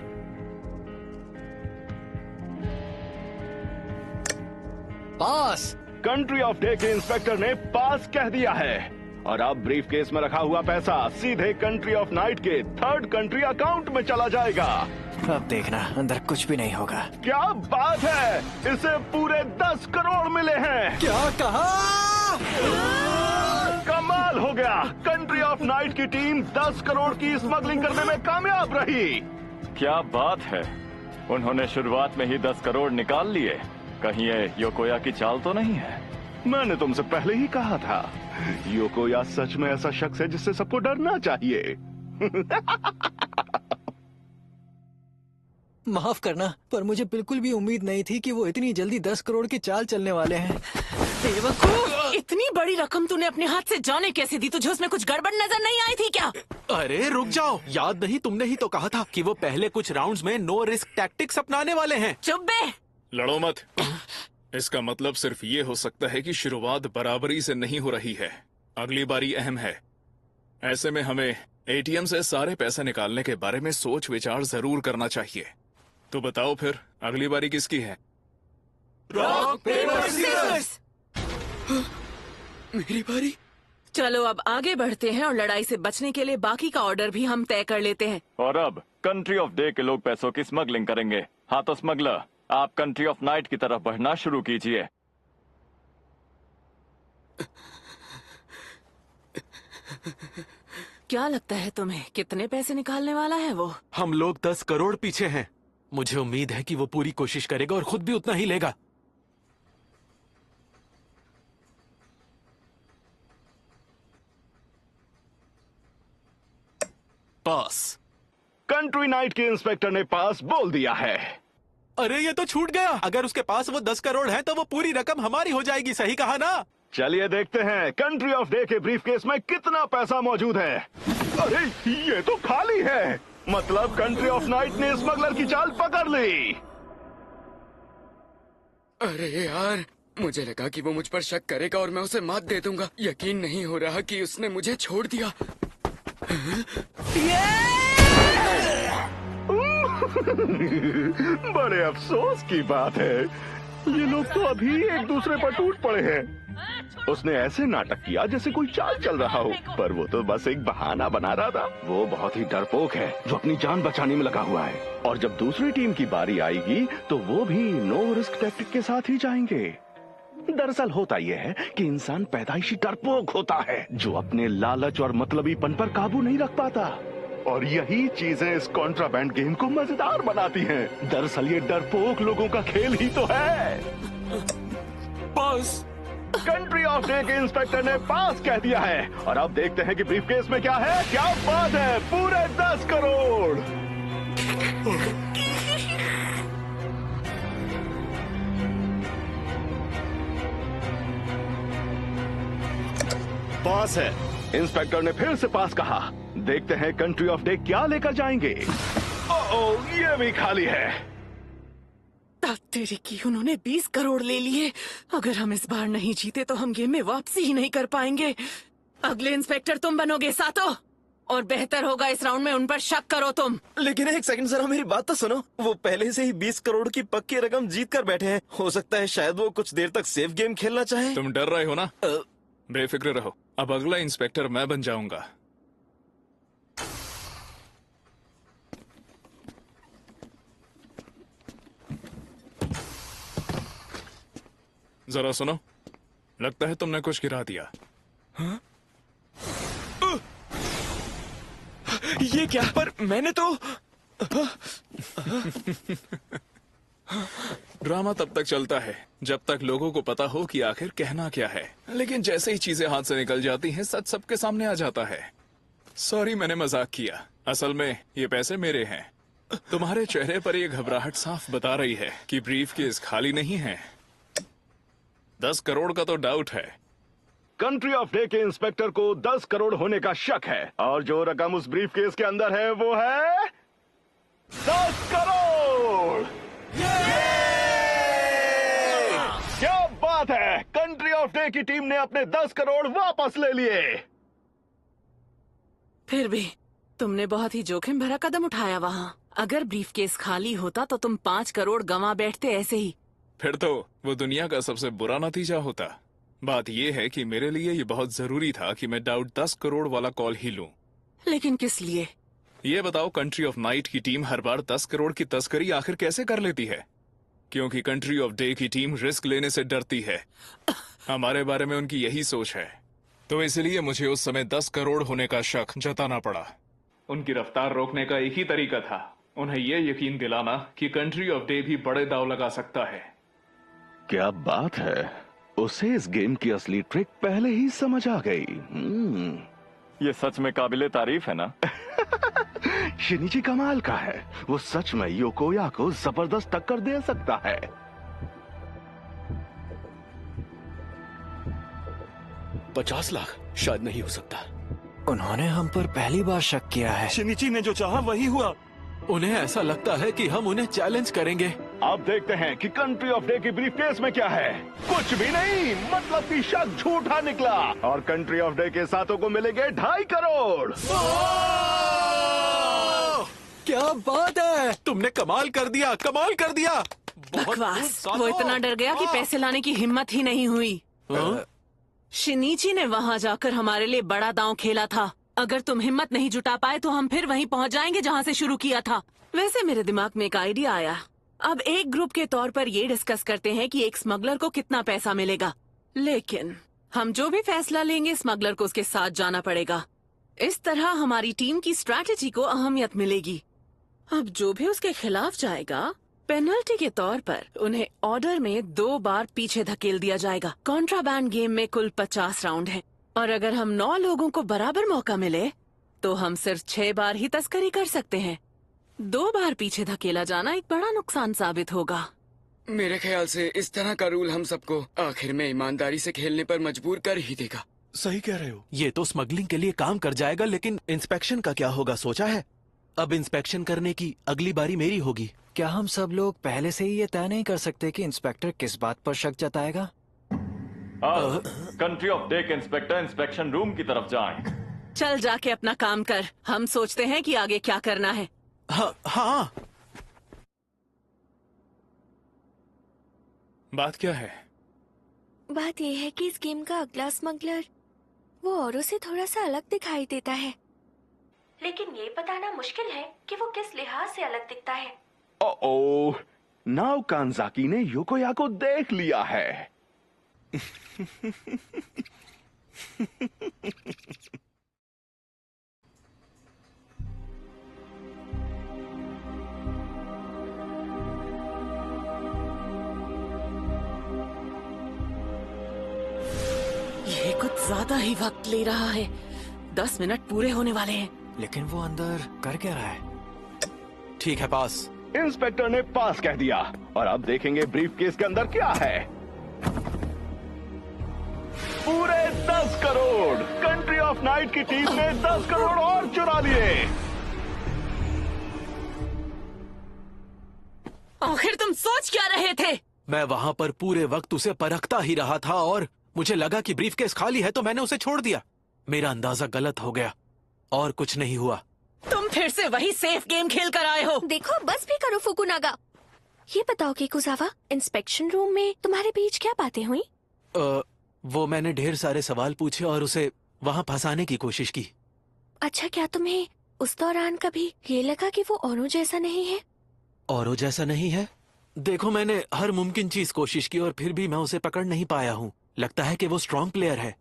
पास। कंट्री ऑफ डे के इंस्पेक्टर ने पास कह दिया है। और अब ब्रीफकेस में रखा हुआ पैसा सीधे कंट्री ऑफ नाइट के थर्ड कंट्री अकाउंट में चला जाएगा। अब देखना, अंदर कुछ भी नहीं होगा। क्या बात है, इसे पूरे 10 करोड़ मिले हैं। क्या कहा? कमाल हो गया। कंट्री ऑफ नाइट की टीम 10 करोड़ की स्मगलिंग करने में कामयाब रही। क्या बात है, उन्होंने शुरुआत में ही 10 करोड़ निकाल लिए। कहीं ये योकोया की चाल तो नहीं है? मैंने तुमसे पहले ही कहा था, योकोया सच में ऐसा शख्स है जिससे सबको डरना चाहिए। माफ करना, पर मुझे बिल्कुल भी उम्मीद नहीं थी कि वो इतनी जल्दी 10 करोड़ की चाल चलने वाले हैं। बेवकूफ, इतनी बड़ी रकम तूने अपने हाथ से जाने कैसे दी? तुझे उसमें कुछ गड़बड़ नजर नहीं आई थी क्या? अरे रुक जाओ, याद नहीं? तुमने ही तो कहा था कि वो पहले कुछ राउंड्स में नो रिस्क टैक्टिक्स अपनाने वाले हैं। चुप बे। लड़ो मत। इसका मतलब सिर्फ ये हो सकता है कि शुरुआत बराबरी से नहीं हो रही है। अगली बारी अहम है। ऐसे में हमें एटीएम से सारे पैसे निकालने के बारे में सोच विचार जरूर करना चाहिए। तो बताओ फिर अगली बारी किसकी है? Rock paper scissors. मेरी बारी। चलो अब आगे बढ़ते हैं और लड़ाई से बचने के लिए बाकी का ऑर्डर भी हम तय कर लेते हैं। और अब कंट्री ऑफ डे के लोग पैसों की स्मगलिंग करेंगे। हाँ तो स्मगलर, आप कंट्री ऑफ नाइट की तरफ बढ़ना शुरू कीजिए। क्या लगता है तुम्हें, कितने पैसे निकालने वाला है वो? हम लोग 10 करोड़ पीछे हैं। मुझे उम्मीद है कि वो पूरी कोशिश करेगा और खुद भी उतना ही लेगा। पास। कंट्री नाइट के इंस्पेक्टर ने पास बोल दिया है। अरे ये तो छूट गया। अगर उसके पास वो 10 करोड़ है तो वो पूरी रकम हमारी हो जाएगी। सही कहा ना? चलिए देखते हैं कंट्री ऑफ डे के ब्रीफकेस में कितना पैसा मौजूद है। अरे ये तो खाली है। मतलब कंट्री ऑफ नाइट ने स्मगलर की चाल पकड़ ली। अरे यार, मुझे लगा कि वो मुझ पर शक करेगा और मैं उसे मात दे दूंगा। यकीन नहीं हो रहा कि उसने मुझे छोड़ दिया। बड़े अफसोस की बात है, ये लोग तो अभी एक दूसरे पर टूट पड़े हैं। उसने ऐसे नाटक किया जैसे कोई चाल चल रहा हो, पर वो तो बस एक बहाना बना रहा था। वो बहुत ही डरपोक है जो अपनी जान बचाने में लगा हुआ है, और जब दूसरी टीम की बारी आएगी तो वो भी नो रिस्क टैक्टिक के साथ ही जाएंगे। दरअसल होता यह है कि इंसान पैदाइशी डरपोक होता है जो अपने लालच और मतलबीपन पर काबू नहीं रख पाता, और यही चीजें इस कॉन्ट्राबैंड गेम को मजेदार बनाती हैं। दरअसल ये डरपोक लोगों का खेल ही तो है। बॉस, कंट्री ऑफ डे के इंस्पेक्टर ने पास कह दिया है, और अब देखते हैं कि ब्रीफकेस में क्या है। क्या बात है, पूरे 10 करोड़। पास है। इंस्पेक्टर ने फिर से पास कहा। देखते हैं कंट्री ऑफ डे क्या लेकर जाएंगे। ओह, ये भी खाली है। तेरी की उन्होंने 20 करोड़ ले लिए। अगर हम इस बार नहीं जीते तो हम गेम में वापसी ही नहीं कर पाएंगे। अगले इंस्पेक्टर तुम बनोगे सातो, और बेहतर होगा इस राउंड में उन पर शक करो तुम। लेकिन एक सेकंड जरा मेरी बात तो सुनो। वो पहले से ही 20 करोड़ की पक्की रकम जीत कर बैठे हैं। हो सकता है शायद वो कुछ देर तक सेफ गेम खेलना चाहे। तुम डर रहे हो ना? बेफिक्र रहो, अब अगला इंस्पेक्टर मैं बन जाऊंगा। जरा सुनो, लगता है तुमने कुछ गिरा दिया। हाँ? ये क्या? पर मैंने तो ड्रामा तब तक चलता है जब तक लोगों को पता हो कि आखिर कहना क्या है, लेकिन जैसे ही चीजें हाथ से निकल जाती हैं सच सबके सामने आ जाता है। सॉरी, मैंने मजाक किया। असल में ये पैसे मेरे हैं। तुम्हारे चेहरे पर ये घबराहट साफ बता रही है कि ब्रीफकेस खाली नहीं है। 10 करोड़ का तो डाउट है। कंट्री ऑफ डे के इंस्पेक्टर को 10 करोड़ होने का शक है, और जो रकम उस ब्रीफकेस के अंदर है वो है 10 करोड़। क्या बात है, कंट्री ऑफ डे की टीम ने अपने 10 करोड़ वापस ले लिए। फिर भी तुमने बहुत ही जोखिम भरा कदम उठाया वहाँ। अगर ब्रीफकेस खाली होता तो तुम 5 करोड़ गंवा बैठते ऐसे ही। फिर तो वो दुनिया का सबसे बुरा नतीजा होता। बात यह है कि मेरे लिए ये बहुत जरूरी था कि मैं डाउट 10 करोड़ वाला कॉल ही लूं। लेकिन किस लिए? ये बताओ, कंट्री ऑफ नाइट की टीम हर बार 10 करोड़ की तस्करी आखिर कैसे कर लेती है? क्योंकि कंट्री ऑफ डे की टीम रिस्क लेने से डरती है। हमारे बारे में उनकी यही सोच है, तो इसलिए मुझे उस समय 10 करोड़ होने का शक जताना पड़ा। उनकी रफ्तार रोकने का एक ही तरीका था, उन्हें यह यकीन दिलाना कि कंट्री ऑफ डे भी बड़े दांव लगा सकता है। क्या बात है, उसे इस गेम की असली ट्रिक पहले ही समझ आ गई। ये सच में काबिले तारीफ है ना? शिनिची कमाल का है, वो सच में योकोया को जबरदस्त टक्कर दे सकता है। $50 लाख शायद नहीं हो सकता। उन्होंने हम पर पहली बार शक किया है। शिनिची ने जो चाहा वही हुआ। उन्हें ऐसा लगता है कि हम उन्हें चैलेंज करेंगे। अब देखते हैं कि कंट्री ऑफ डे की ब्रीफकेस में क्या है। कुछ भी नहीं, मतलब कि शक झूठा निकला, और कंट्री ऑफ डे के साथों को मिलेंगे 2.5 करोड़। क्या बात है, तुमने कमाल कर दिया, कमाल कर दिया। बकवास, वो इतना डर गया कि पैसे लाने की हिम्मत ही नहीं हुई। शिनीची ने वहाँ जाकर हमारे लिए बड़ा दांव खेला था। अगर तुम हिम्मत नहीं जुटा पाए तो हम फिर वहीं पहुँच जाएंगे जहाँ से शुरू किया था। वैसे मेरे दिमाग में एक आइडिया आया। अब एक ग्रुप के तौर पर ये डिस्कस करते हैं कि एक स्मगलर को कितना पैसा मिलेगा, लेकिन हम जो भी फैसला लेंगे स्मगलर को उसके साथ जाना पड़ेगा। इस तरह हमारी टीम की स्ट्रैटेजी को अहमियत मिलेगी। अब जो भी उसके खिलाफ जाएगा, पेनल्टी के तौर पर उन्हें ऑर्डर में 2 बार पीछे धकेल दिया जाएगा। कॉन्ट्राबैंड गेम में कुल 50 राउंड है, और अगर हम 9 लोगों को बराबर मौका मिले तो हम सिर्फ 6 बार ही तस्करी कर सकते हैं। 2 बार पीछे धकेला जाना एक बड़ा नुकसान साबित होगा। मेरे ख्याल से इस तरह का रूल हम सबको आखिर में ईमानदारी से खेलने पर मजबूर कर ही देगा। सही कह रहे हो। ये तो स्मगलिंग के लिए काम कर जाएगा, लेकिन इंस्पेक्शन का क्या होगा, सोचा है? अब इंस्पेक्शन करने की अगली बारी मेरी होगी। क्या हम सब लोग पहले से ही ये तय नहीं कर सकते कि इंस्पेक्टर किस बात पर शक जताएगा? कंट्री ऑफ डे के इंस्पेक्टर इंस्पेक्शन रूम की तरफ जाएं। चल जाके अपना काम कर, हम सोचते हैं कि आगे क्या करना है। हाँ। बात क्या है? बात यह है कि इस गेम का अगला स्मगलर वो औरों से थोड़ा सा अलग दिखाई देता है, लेकिन ये बताना मुश्किल है कि वो किस लिहाज से अलग दिखता है। ओह, नाउ कांजाकी ने योकोया को देख लिया है। ये कुछ ज्यादा ही वक्त ले रहा है। 10 मिनट पूरे होने वाले हैं। लेकिन वो अंदर कर क्या रहा है? ठीक है, पास। इंस्पेक्टर ने पास कह दिया और अब देखेंगे ब्रीफ केस के अंदर क्या है। पूरे 10 करोड़। कंट्री ऑफ नाइट की टीम ने 10 करोड़ और चुरा लिए। आखिर तुम सोच क्या रहे थे? मैं वहाँ पर पूरे वक्त उसे परखता ही रहा था और मुझे लगा कि ब्रीफकेस खाली है तो मैंने उसे छोड़ दिया। मेरा अंदाजा गलत हो गया और कुछ नहीं हुआ। तुम फिर से वही सेफ गेम खेल कर आए हो। देखो, बस भी करो फुकुनागा। ये बताओ कि कुजावा, इंस्पेक्शन रूम में तुम्हारे बीच क्या बातें हुई? वो मैंने ढेर सारे सवाल पूछे और उसे वहाँ फंसाने की कोशिश की। अच्छा, क्या तुम्हें उस दौरान कभी ये लगा कि वो औरों जैसा नहीं है? औरों जैसा नहीं है? देखो, मैंने हर मुमकिन चीज कोशिश की और फिर भी मैं उसे पकड़ नहीं पाया हूँ। लगता है कि वो स्ट्रॉन्ग प्लेयर है।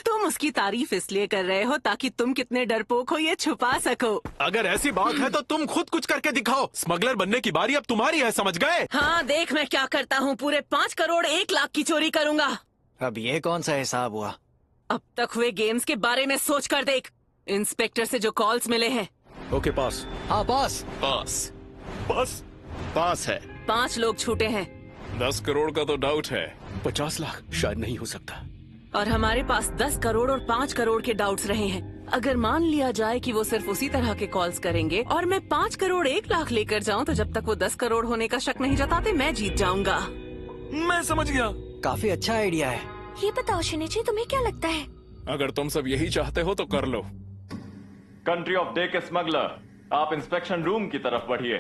तुम उसकी तारीफ इसलिए कर रहे हो ताकि तुम कितने डरपोक हो ये छुपा सको। अगर ऐसी बात है तो तुम खुद कुछ करके दिखाओ। स्मगलर बनने की बारी अब तुम्हारी है, समझ गए? हाँ, देख मैं क्या करता हूँ। पूरे 5 करोड़ 1 लाख की चोरी करूँगा। अब ये कौन सा हिसाब हुआ? अब तक हुए गेम्स के बारे में सोच कर देख। इंस्पेक्टर से जो कॉल्स मिले हैं। ओके, पास। हाँ, पास। पास। बस पास है। 5 लोग छूटे हैं। 10 करोड़ का तो डाउट है। 50 लाख शायद नहीं हो सकता। और हमारे पास 10 करोड़ और 5 करोड़ के डाउट्स रहे हैं। अगर मान लिया जाए कि वो सिर्फ उसी तरह के कॉल्स करेंगे और मैं 5 करोड़ 1 लाख लेकर जाऊं, तो जब तक वो 10 करोड़ होने का शक नहीं जताते मैं जीत जाऊंगा। मैं समझ गया। काफी अच्छा आइडिया है। ये बताओ शिनिची, तुम्हें क्या लगता है? अगर तुम सब यही चाहते हो तो कर लो। कंट्री ऑफ डे के स्मगलर, आप इंस्पेक्शन रूम की तरफ बढ़िए।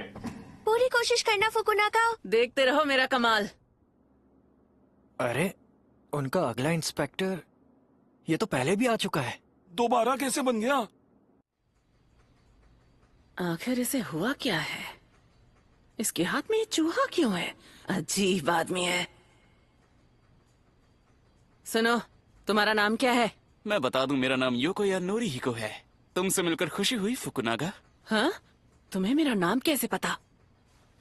पूरी कोशिश करना फुकुनागा। देखते रहो मेरा कमाल। अरे, उनका अगला इंस्पेक्टर ये तो पहले भी आ चुका है। दोबारा कैसे बन गया? आखिर इसे हुआ क्या है? इसके हाथ में ये चूहा क्यों है? अजीब आदमी है। सुनो, तुम्हारा नाम क्या है? मैं बता दूं, मेरा नाम योकोया नोरिहिको है। तुमसे मिलकर खुशी हुई फुकुनागा। हाँ? तुम्हें मेरा नाम कैसे पता?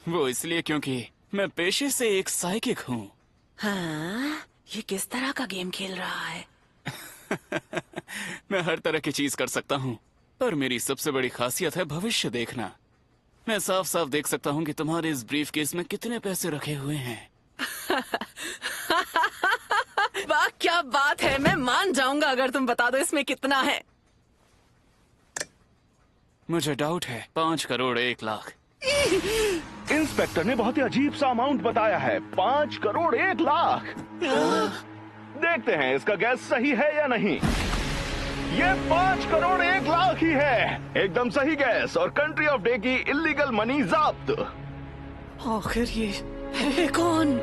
वो इसलिए क्योंकि मैं पेशे से एक साइकिक हूँ। हाँ? ये किस तरह का गेम खेल रहा है? मैं हर तरह की चीज कर सकता हूँ, पर मेरी सबसे बड़ी खासियत है भविष्य देखना। मैं साफ साफ देख सकता हूँ कि तुम्हारे इस ब्रीफ केस में कितने पैसे रखे हुए हैं। वाह, क्या बात है। मैं मान जाऊंगा अगर तुम बता दो इसमें कितना है। मुझे डाउट है 5 करोड़ 1 लाख। इंस्पेक्टर ने बहुत ही अजीब सा अमाउंट बताया है, 5 करोड़ 1 लाख। देखते हैं इसका गैस सही है या नहीं। ये 5 करोड़ 1 लाख ही है। एकदम सही गैस और कंट्री ऑफ डे की इलीगल मनी जब्त। आखिर ये है कौन?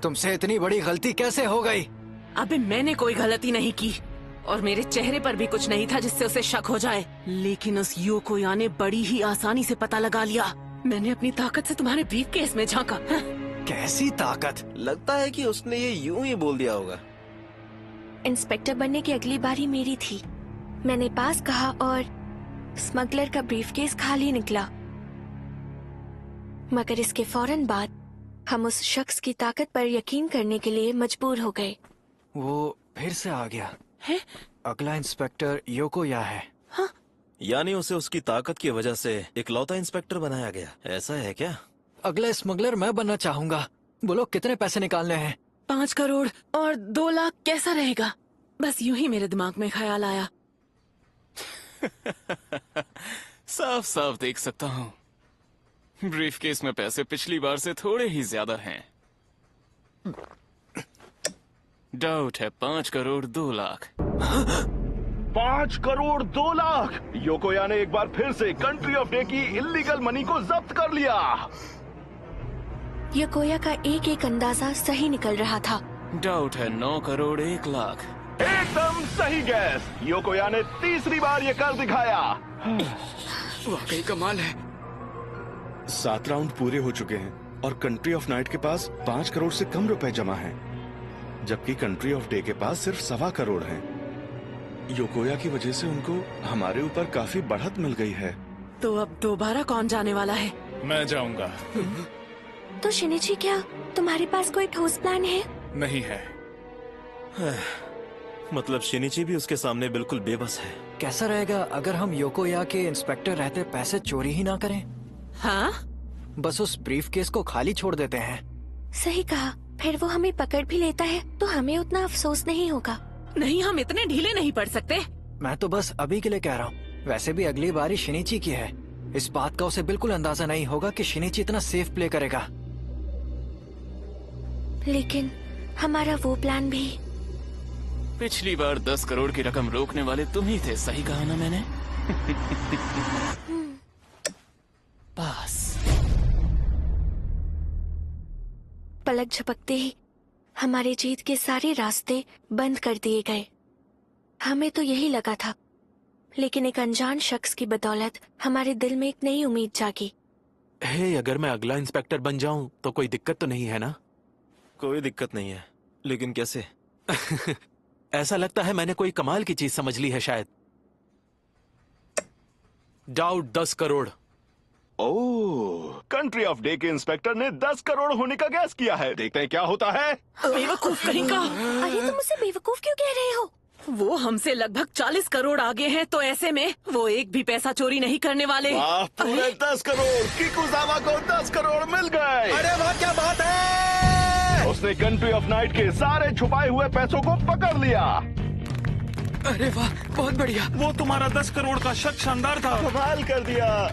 तुमसे इतनी बड़ी गलती कैसे हो गई? अबे, मैंने कोई गलती नहीं की और मेरे चेहरे पर भी कुछ नहीं था जिससे उसे शक हो जाए। लेकिन उस योकोया ने बड़ी ही आसानी से पता लगा लिया। मैंने अपनी ताकत से तुम्हारे ब्रीफ केस में झांका। कैसी ताकत? लगता है कि उसने ये यूं ही बोल दिया होगा। इंस्पेक्टर बनने की अगली बारी मेरी थी। मैंने पास कहा और स्मगलर का ब्रीफकेस खाली निकला। मगर इसके फौरन बाद हम उस शख्स की ताकत पर यकीन करने के लिए मजबूर हो गए। वो फिर से आ गया है? अगला इंस्पेक्टर योकोया है। हाँ? यानी उसे उसकी ताकत की वजह से इकलौता इंस्पेक्टर बनाया गया, ऐसा है क्या? अगला स्मगलर मैं बनना चाहूंगा। बोलो कितने पैसे निकालने हैं? 5 करोड़ और 2 लाख कैसा रहेगा? बस यूं ही मेरे दिमाग में ख्याल आया। साफ साफ देख सकता हूँ ब्रीफ केस में पैसे पिछली बार से थोड़े ही ज्यादा हैं। डाउट है 5 करोड़ 2 लाख। 5 करोड़ 2 लाख। योकोया ने एक बार फिर से कंट्री ऑफ डे की इल्लीगल मनी को जब्त कर लिया। योकोया का एक एक अंदाजा सही निकल रहा था। डाउट है 9 करोड़ 1 लाख। एकदम सही गैस। योकोया ने तीसरी बार ये कर दिखाया। वाकई कमाल है। 7 राउंड पूरे हो चुके हैं और कंट्री ऑफ नाइट के पास 5 करोड़ से कम रुपए जमा हैं, जबकि कंट्री ऑफ डे के पास सिर्फ 1.25 करोड़ हैं। योकोया की वजह से उनको हमारे ऊपर काफी बढ़त मिल गई है। तो अब दोबारा कौन जाने वाला है? मैं जाऊंगा। तो शिनिची, क्या तुम्हारे पास कोई ठोस प्लान है? नहीं है। मतलब शिनिची भी उसके सामने बिल्कुल बेबस है। कैसा रहेगा अगर हम योकोया के इंस्पेक्टर रहते पैसे चोरी ही ना करें? हाँ? बस उस ब्रीफ केस को खाली छोड़ देते हैं। सही कहा। फिर वो हमें पकड़ भी लेता है तो हमें उतना अफसोस नहीं होगा। नहीं, हम इतने ढीले नहीं पड़ सकते। मैं तो बस अभी के लिए कह रहा हूँ। वैसे भी अगली बारी शिनिची की है। इस बात का उसे बिल्कुल अंदाजा नहीं होगा कि शिनिची इतना सेफ प्ले करेगा। लेकिन हमारा वो प्लान भी। पिछली बार 10 करोड़ की रकम रोकने वाले तुम ही थे, सही कहा ना मैंने? बस पलक झपकते ही हमारे जीत के सारे रास्ते बंद कर दिए गए। हमें तो यही लगा था, लेकिन एक अनजान शख्स की बदौलत हमारे दिल में एक नई उम्मीद जागी। हे, अगर मैं अगला इंस्पेक्टर बन जाऊं तो कोई दिक्कत तो नहीं है ना? कोई दिक्कत नहीं है, लेकिन कैसे? ऐसा लगता है मैंने कोई कमाल की चीज समझ ली है शायद। Doubt 10 crore. Oh, country of day के इंस्पेक्टर ने 10 करोड़ होने का गैस किया है। देखते हैं क्या होता है। बेवकूफ कहेगा। अरे तुम उसे बेवकूफ क्यों कह रहे हो? वो हमसे लगभग 40 करोड़ आगे हैं, तो ऐसे में वो एक भी पैसा चोरी नहीं करने वाले। वाह, पूरे 10 करोड़। किकुसावा को 10 करोड़ मिल गए। अरे वाह, क्या बात है! उसने कंट्री ऑफ नाइट के सारे छुपाए हुए पैसों को पकड़ लिया। अरे वाह, बहुत बढ़िया। वो तुम्हारा 10 करोड़ का शक शानदार था। कमाल कर दिया।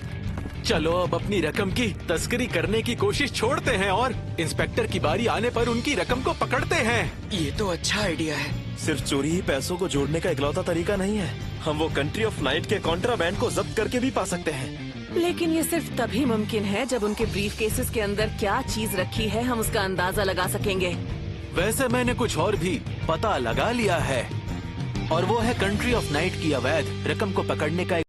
चलो अब अपनी रकम की तस्करी करने की कोशिश छोड़ते हैं और इंस्पेक्टर की बारी आने पर उनकी रकम को पकड़ते हैं। ये तो अच्छा आइडिया है। सिर्फ चोरी ही पैसों को जोड़ने का इकलौता तरीका नहीं है। हम वो कंट्री ऑफ नाइट के कॉन्ट्राबैंड को जब्त करके भी पा सकते हैं। लेकिन ये सिर्फ तभी मुमकिन है जब उनके ब्रीफ केसेस के अंदर क्या चीज रखी है हम उसका अंदाजा लगा सकेंगे। वैसे मैंने कुछ और भी पता लगा लिया है, और वो है कंट्री ऑफ नाइट की अवैध रकम को पकड़ने का